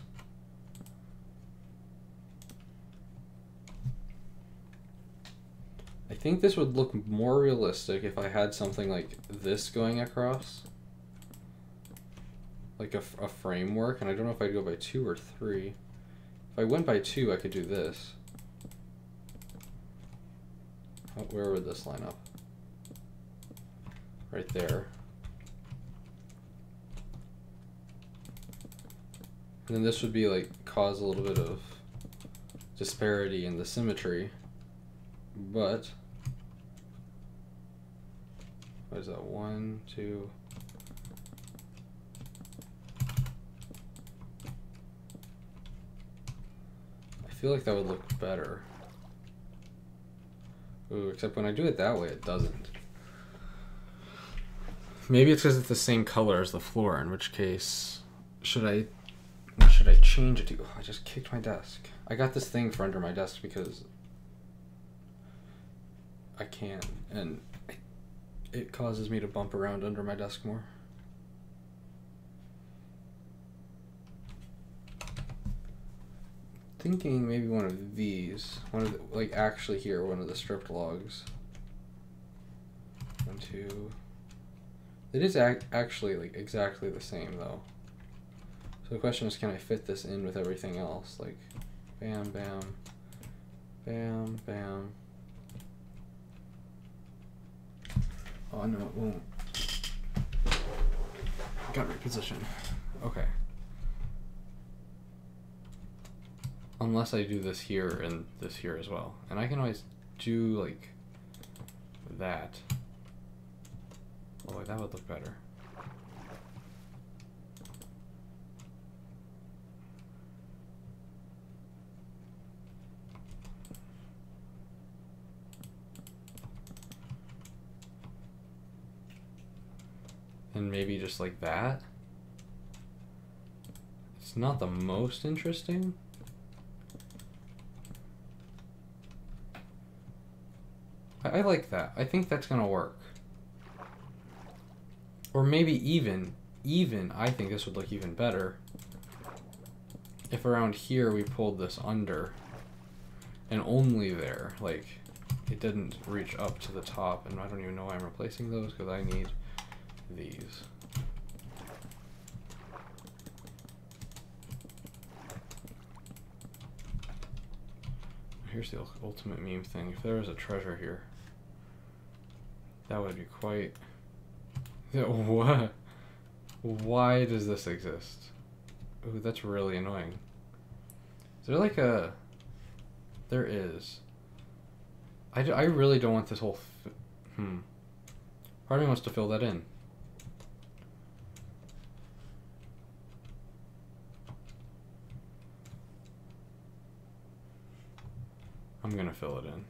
I think this would look more realistic if I had something like this going across. Like a framework. And I don't know if I'd go by 2 or 3. If I went by 2, I could do this. Where would this line up? Right there. And then this would be like cause a little bit of disparity in the symmetry. But what is that? 1, 2. I feel like that would look better. Ooh, except when I do it that way, it doesn't. Maybe it's because it's the same color as the floor, in which case, what should I change it to? Oh, I just kicked my desk. I got this thing for under my desk because I can, and it causes me to bump around under my desk more. Thinking maybe one of these, like actually here, one of the stripped logs. 1, 2. It is actually like exactly the same though. So the question is, can I fit this in with everything else? Like, bam, bam, bam, bam. Oh no, it won't. Got reposition. Okay. Unless I do this here and this here as well. And I can always do like that. Oh, that would look better. And maybe just like that. It's not the most interesting. I like that. I think that's gonna work. Or maybe even I think this would look even better if around here we pulled this under and only there, like it didn't reach up to the top, and I don't even know why I'm replacing those because I need these. Here's the ultimate meme thing. If there was a treasure here, that would be quite... What? Why does this exist? Ooh, that's really annoying. Is there like a... There is. I really don't want this whole... Part of me wants to fill that in. I'm gonna fill it in.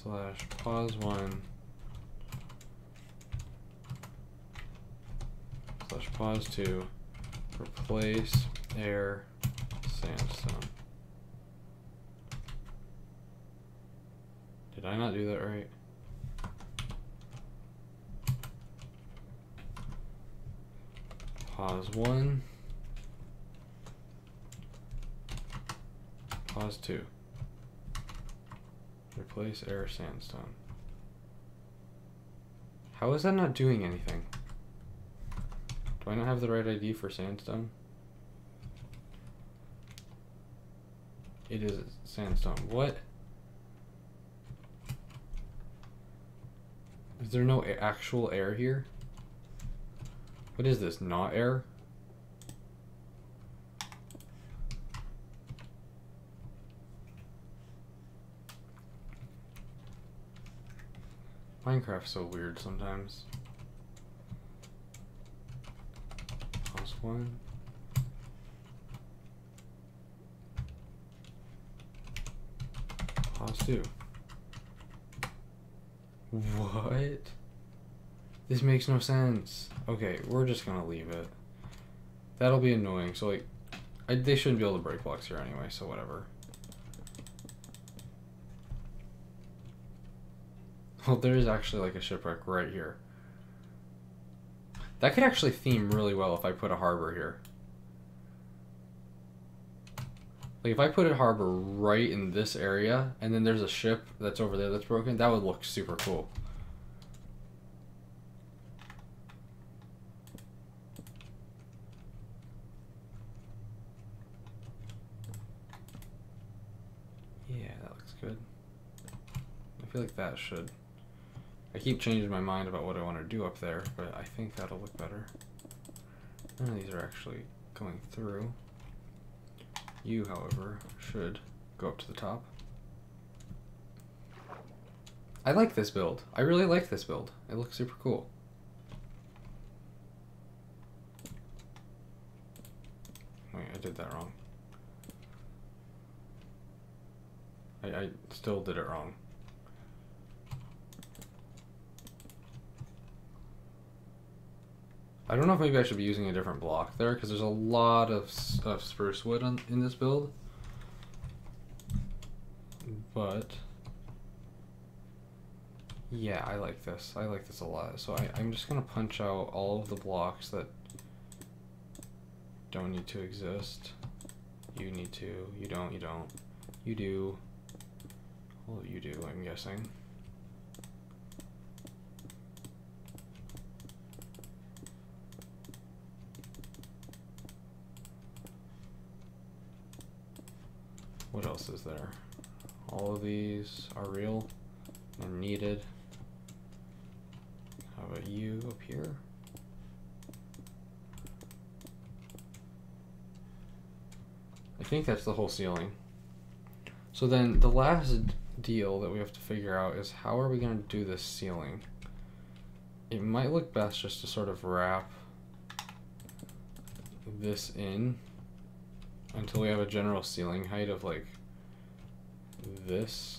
Slash pause 1 slash pause 2 replace air, sandstone. Did I not do that right? Pause 1. Pause 2. Replace air, sandstone. How is that not doing anything? Do I not have the right ID for sandstone? It is sandstone. What? Is there no actual air here? What is this? Not air? Minecraft's so weird sometimes. Pause 1. Pause 2. What? This makes no sense. Okay, we're just gonna leave it. That'll be annoying. So like, they shouldn't be able to break blocks here anyway, so whatever. Well, there is actually like a shipwreck right here. That could actually theme really well if I put a harbor here. Like if I put a harbor right in this area, and then there's a ship that's over there that's broken, that would look super cool. Yeah, that looks good. I feel like that should... I keep changing my mind about what I want to do up there, but I think that'll look better. None of these are actually going through. You, however, should go up to the top. I like this build. I really like this build. It looks super cool. Wait, I did that wrong. I still did it wrong. I don't know if maybe I should be using a different block there, because there's a lot of spruce wood in this build. But yeah, I like this. I like this a lot. So I'm just going to punch out all of the blocks that don't need to exist. You need to. You don't. You don't. You do. Well, you do, I'm guessing. What else is there? All of these are real and needed. How about you up here? I think that's the whole ceiling. So then the last deal that we have to figure out is how are we going to do this ceiling? It might look best just to sort of wrap this in until we have a general ceiling height of like this.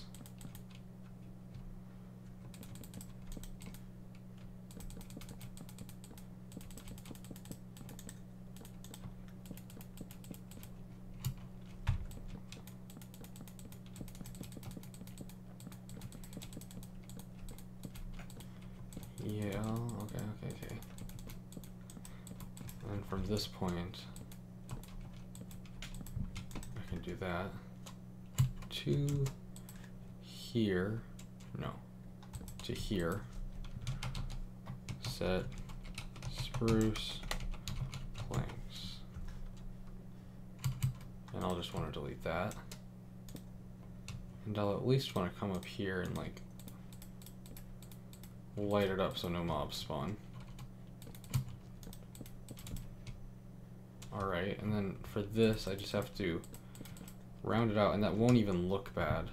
Yeah, okay. And from this point, I can do that to here, no, to here, set spruce planks, and I'll just want to delete that, and I'll at least want to come up here and like light it up so no mobs spawn. Alright, and then for this I just have to round it out, and that won't even look bad.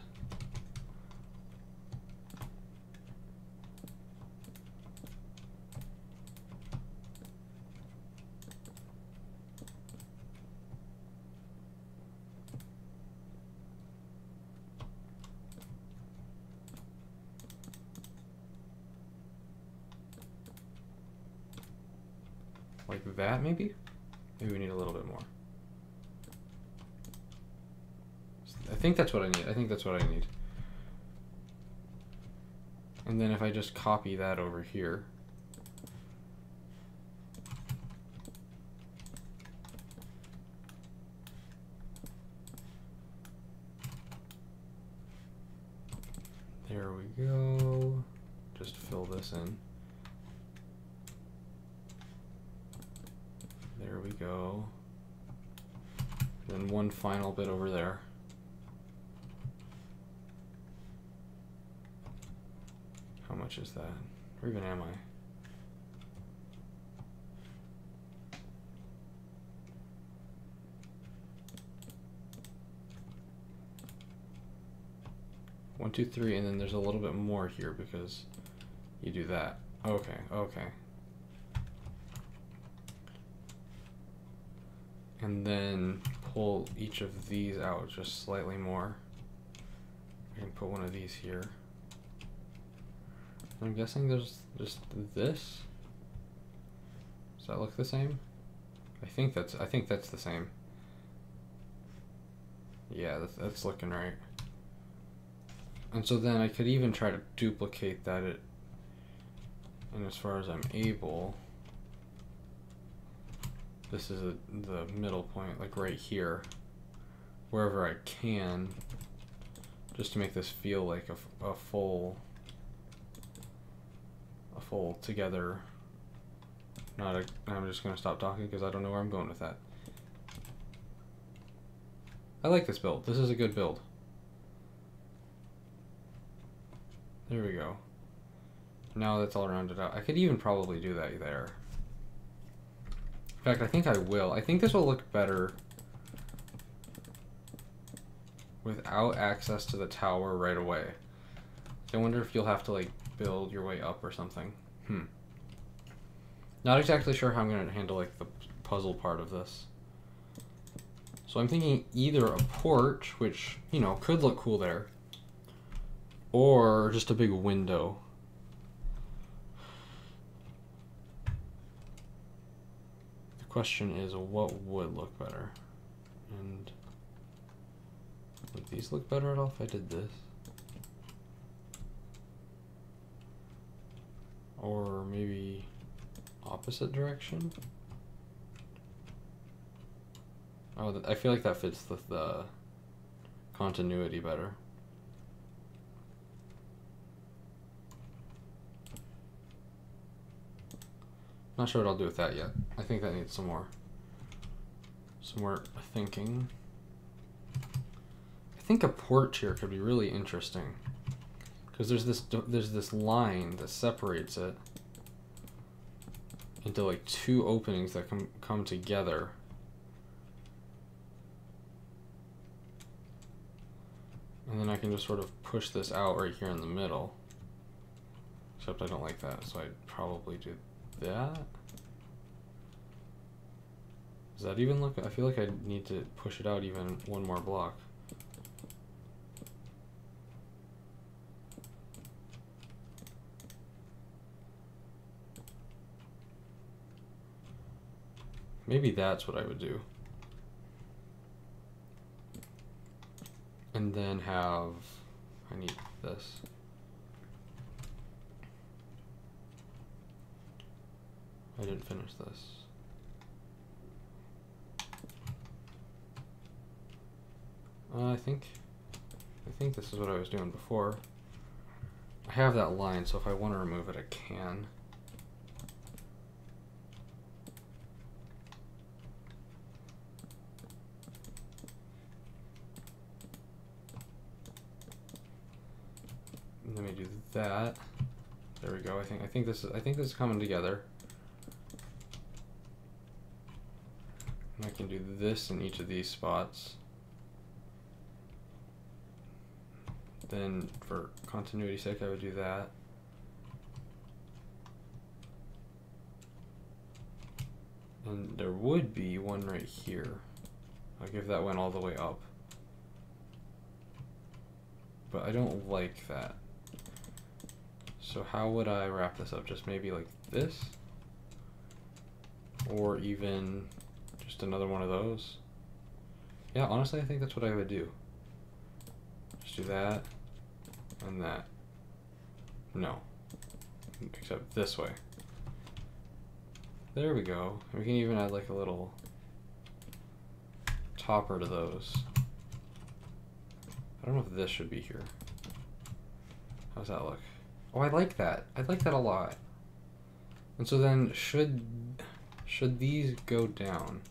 Like that, maybe? Maybe we need a little bit more. I think that's what I need. I think that's what I need. And then if I just copy that over here. There we go. Just fill this in. There we go. Then one final bit over there. How much is that? Where even am I? One, two, three, and then there's a little bit more here because you do that. Okay, okay. And then pull each of these out just slightly more. I can put one of these here. I'm guessing there's just this. Does that look the same? I think that's the same. Yeah, that's looking right. And so then I could even try to duplicate that and as far as I'm able, this is the middle point, like right here, wherever I can, just to make this feel like a full together. I'm just gonna stop talking because I don't know where I'm going with that. I like this build. This is a good build. There we go. Now that's all rounded out. I could even probably do that there. In fact, I think I will. I think this will look better without access to the tower right away. I wonder if you'll have to like build your way up or something. Not exactly sure how I'm going to handle like the puzzle part of this. So I'm thinking either a porch, which, you know, could look cool there, or just a big window. The question is, what would look better? And would these look better at all if I did this? Or maybe opposite direction? Oh, I feel like that fits the continuity better. Not sure what I'll do with that yet. I think that needs some more thinking. I think a porch here could be really interesting because there's this line that separates it into like two openings that come together. And then I can just sort of push this out right here in the middle. Except I don't like that, so I'd probably do that. Does that even look? I feel like I need to push it out even one more block. Maybe that's what I would do. And then have, I need this. I didn't finish this. I think this is what I was doing before. I have that line, so if I want to remove it, I can. Let me do that. There we go. I think this is coming together. And I can do this in each of these spots. Then for continuity's sake, I would do that. And there would be one right here. Like if that went all the way up. But I don't like that. So how would I wrap this up? Just maybe like this? Or even just another one of those? Yeah, honestly, I think that's what I would do. Just do that and that. No. Except this way. There we go. We can even add like a little topper to those. I don't know if this should be here. How's that look? Oh, I like that. I like that a lot. And so then should these go down?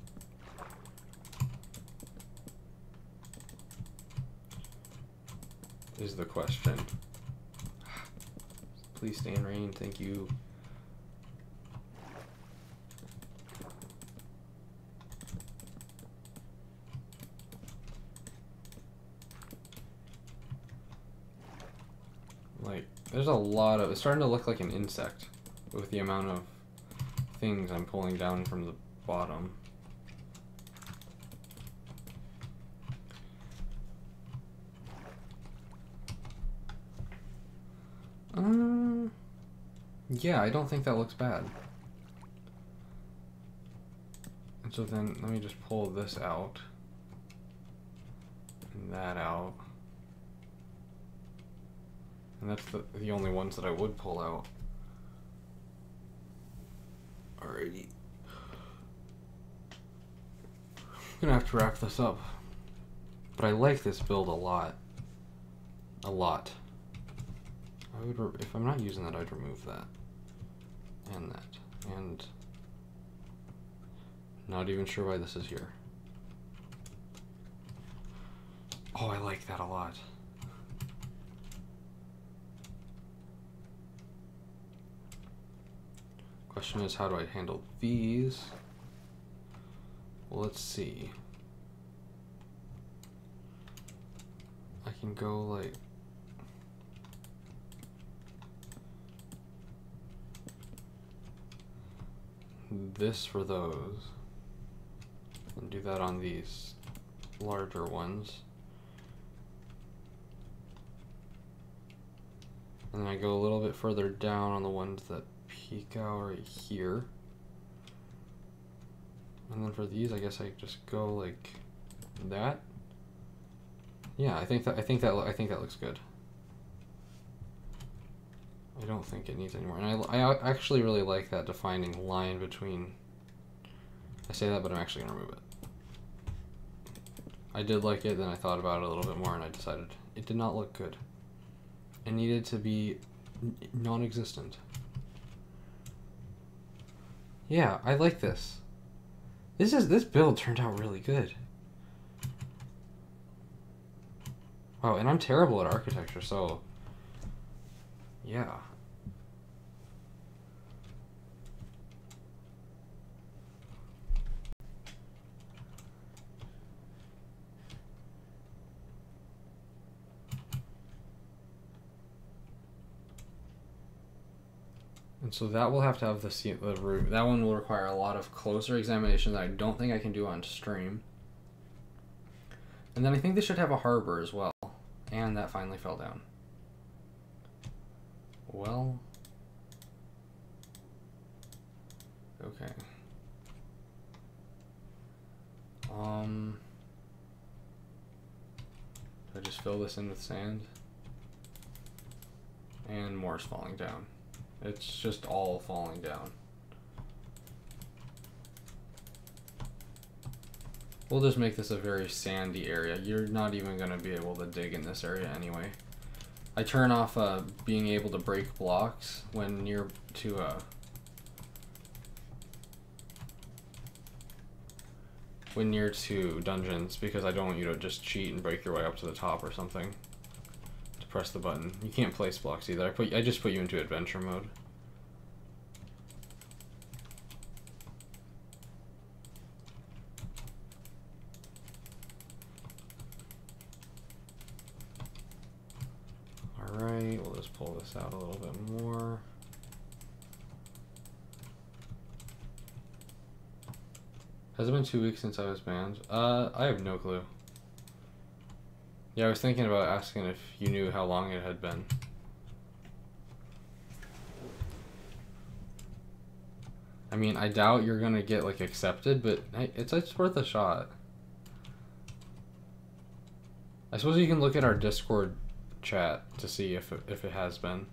Is the question. Please stay in rain, thank you. Like, there's a lot of, it's starting to look like an insect with the amount of things I'm pulling down from the bottom. Yeah, I don't think that looks bad. And so then let me just pull this out and that out. And that's the only ones that I would pull out. Alrighty. I'm gonna have to wrap this up. But I like this build a lot. A lot. I would, if I'm not using that, I'd remove that. And that. And not even sure why this is here. Oh, I like that a lot. Question is, how do I handle these? Well, let's see. I can go like this for those, and do that on these larger ones. And then I go a little bit further down on the ones that peek out right here. And then for these, I guess I just go like that. Yeah, I think that looks good. I don't think it needs any more. And I actually really like that defining line between. I say that, but I'm actually gonna remove it. I did like it, then I thought about it a little bit more, and I decided it did not look good. It needed to be non-existent. Yeah, I like this. This build turned out really good. Wow, and I'm terrible at architecture, so yeah. And so that will have to have the roof. That one will require a lot of closer examination that I don't think I can do on stream. And then I think this should have a harbor as well. And that finally fell down. Well. Okay. Do I just fill this in with sand? And more is falling down. It's just all falling down. We'll just make this a very sandy area. You're not even going to be able to dig in this area anyway. I turn off being able to break blocks when near to dungeons, because I don't want you to just cheat and break your way up to the top or something. Press the button. You can't place blocks either. I just put you into adventure mode. Alright, we'll just pull this out a little bit more. Has it been 2 weeks since I was banned? I have no clue. Yeah, I was thinking about asking if you knew how long it had been. I mean, I doubt you're gonna get like accepted, but hey, it's worth a shot. I suppose you can look at our Discord chat to see if it has been.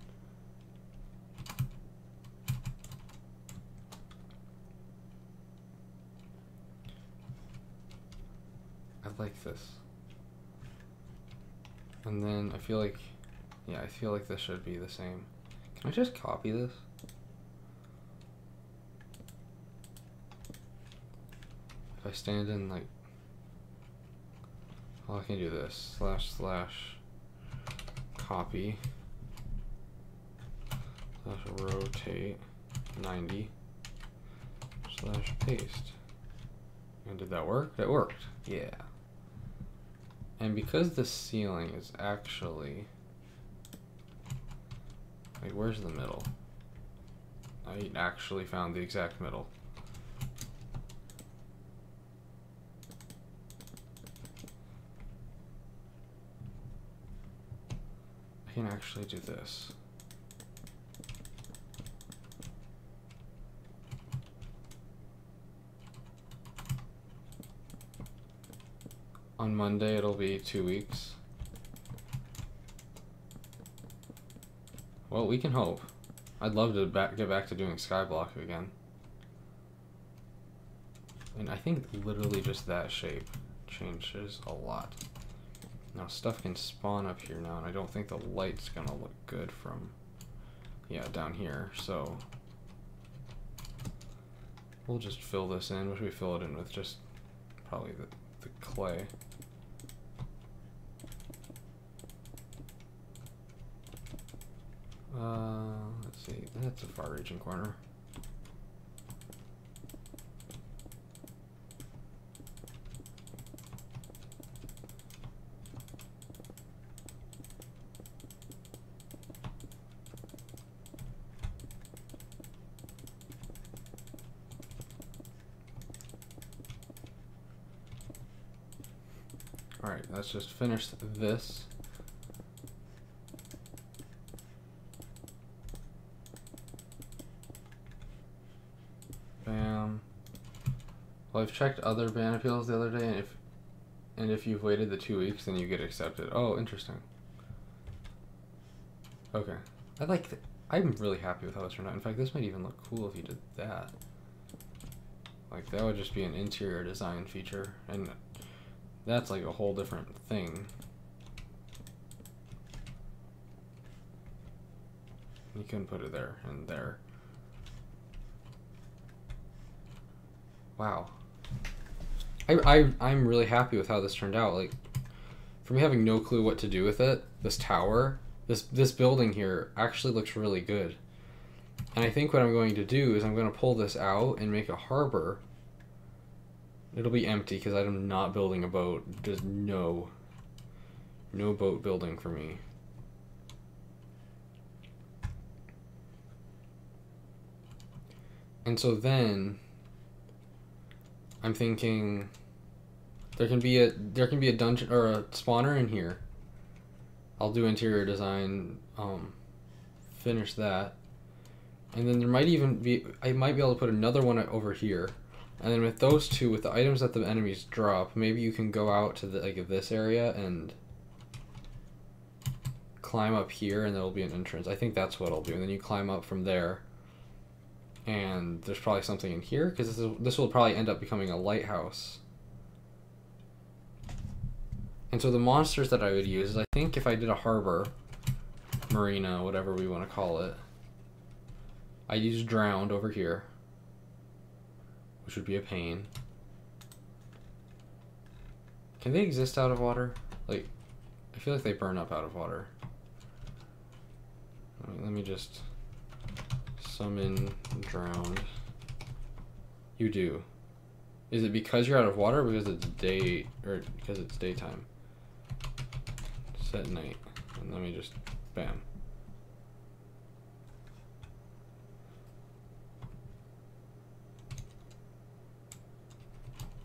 I like this. And then I feel like, yeah, I feel like this should be the same. Can I just copy this? If I stand in like, well, I can do this, / copy, / rotate 90, / paste. And did that work? It worked, yeah. And because the ceiling is actually, like, where's the middle? I actually found the exact middle. I can actually do this. On Monday it'll be 2 weeks. Well, we can hope. I'd love to get back to doing Skyblock again. And I think literally just that shape changes a lot. Now stuff can spawn up here now, and I don't think the light's gonna look good from, yeah, down here, so we'll just fill this in. What should we fill it in with? Just probably the clay. Let's see, that's a far-reaching corner. Alright, let's just finish this. Bam. Well, I've checked other ban appeals the other day, and if you've waited the 2 weeks, then you get accepted. Oh, interesting. Okay. I'm really happy with how it turned out. In fact, this might even look cool if you did that. Like, that would just be an interior design feature, and that's like a whole different thing. You can put it there and there. Wow. I'm really happy with how this turned out. Like, for me having no clue what to do with it, this tower, this building here actually looks really good. And I think what I'm going to do is I'm going to pull this out and make a harbor. It'll be empty because I'm not building a boat. There's no boat building for me. And so then I'm thinking there can be a dungeon or a spawner in here. I'll do interior design, finish that. And then there might even be, I might be able to put another one over here. And then with those two, with the items that the enemies drop, maybe you can go out to this area and climb up here, and there'll be an entrance. I think that's what I'll do. And then you climb up from there. And there's probably something in here, because this will probably end up becoming a lighthouse. And so the monsters that I would use is, I think if I did a harbor, marina, whatever we want to call it, I'd use drowned over here, which would be a pain. Can they exist out of water? Like, I feel like they burn up out of water. Let me just summon drowned. You do. Is it because you're out of water, or because it's day, or because it's daytime? Set night. And let me just, bam.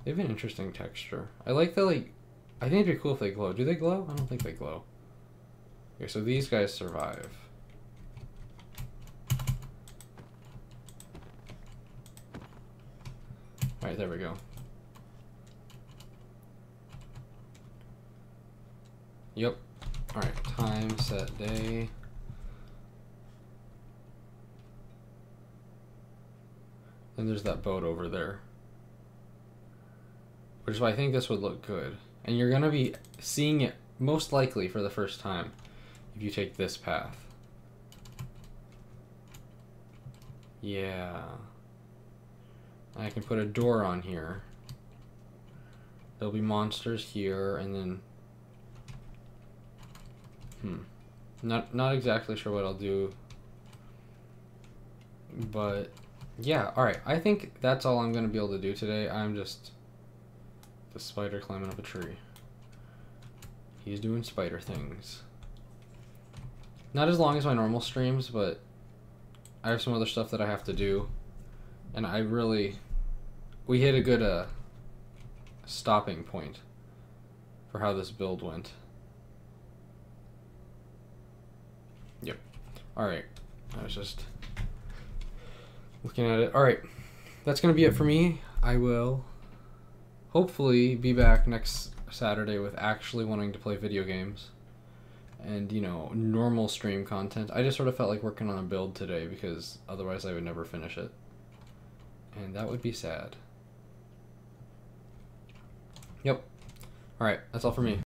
They have an interesting texture. I like the, like, I think it'd be cool if they glow. Do they glow? I don't think they glow. Okay, so these guys survive. Alright, there we go. Yep. Alright, time, set, day. And there's that boat over there. Which is why I think this would look good. And you're going to be seeing it most likely for the first time if you take this path. Yeah. I can put a door on here. There'll be monsters here, and then... Not exactly sure what I'll do. But, yeah, alright. I think that's all I'm going to be able to do today. I'm just... the spider climbing up a tree. He's doing spider things. Not as long as my normal streams, but I have some other stuff that I have to do. And I really... we hit a good stopping point for how this build went. Yep. Alright. I was just looking at it. Alright. That's going to be it for me. I will hopefully be back next Saturday with actually wanting to play video games. And, you know, normal stream content. I just sort of felt like working on a build today because otherwise I would never finish it. And that would be sad. Yep. Alright, that's all for me.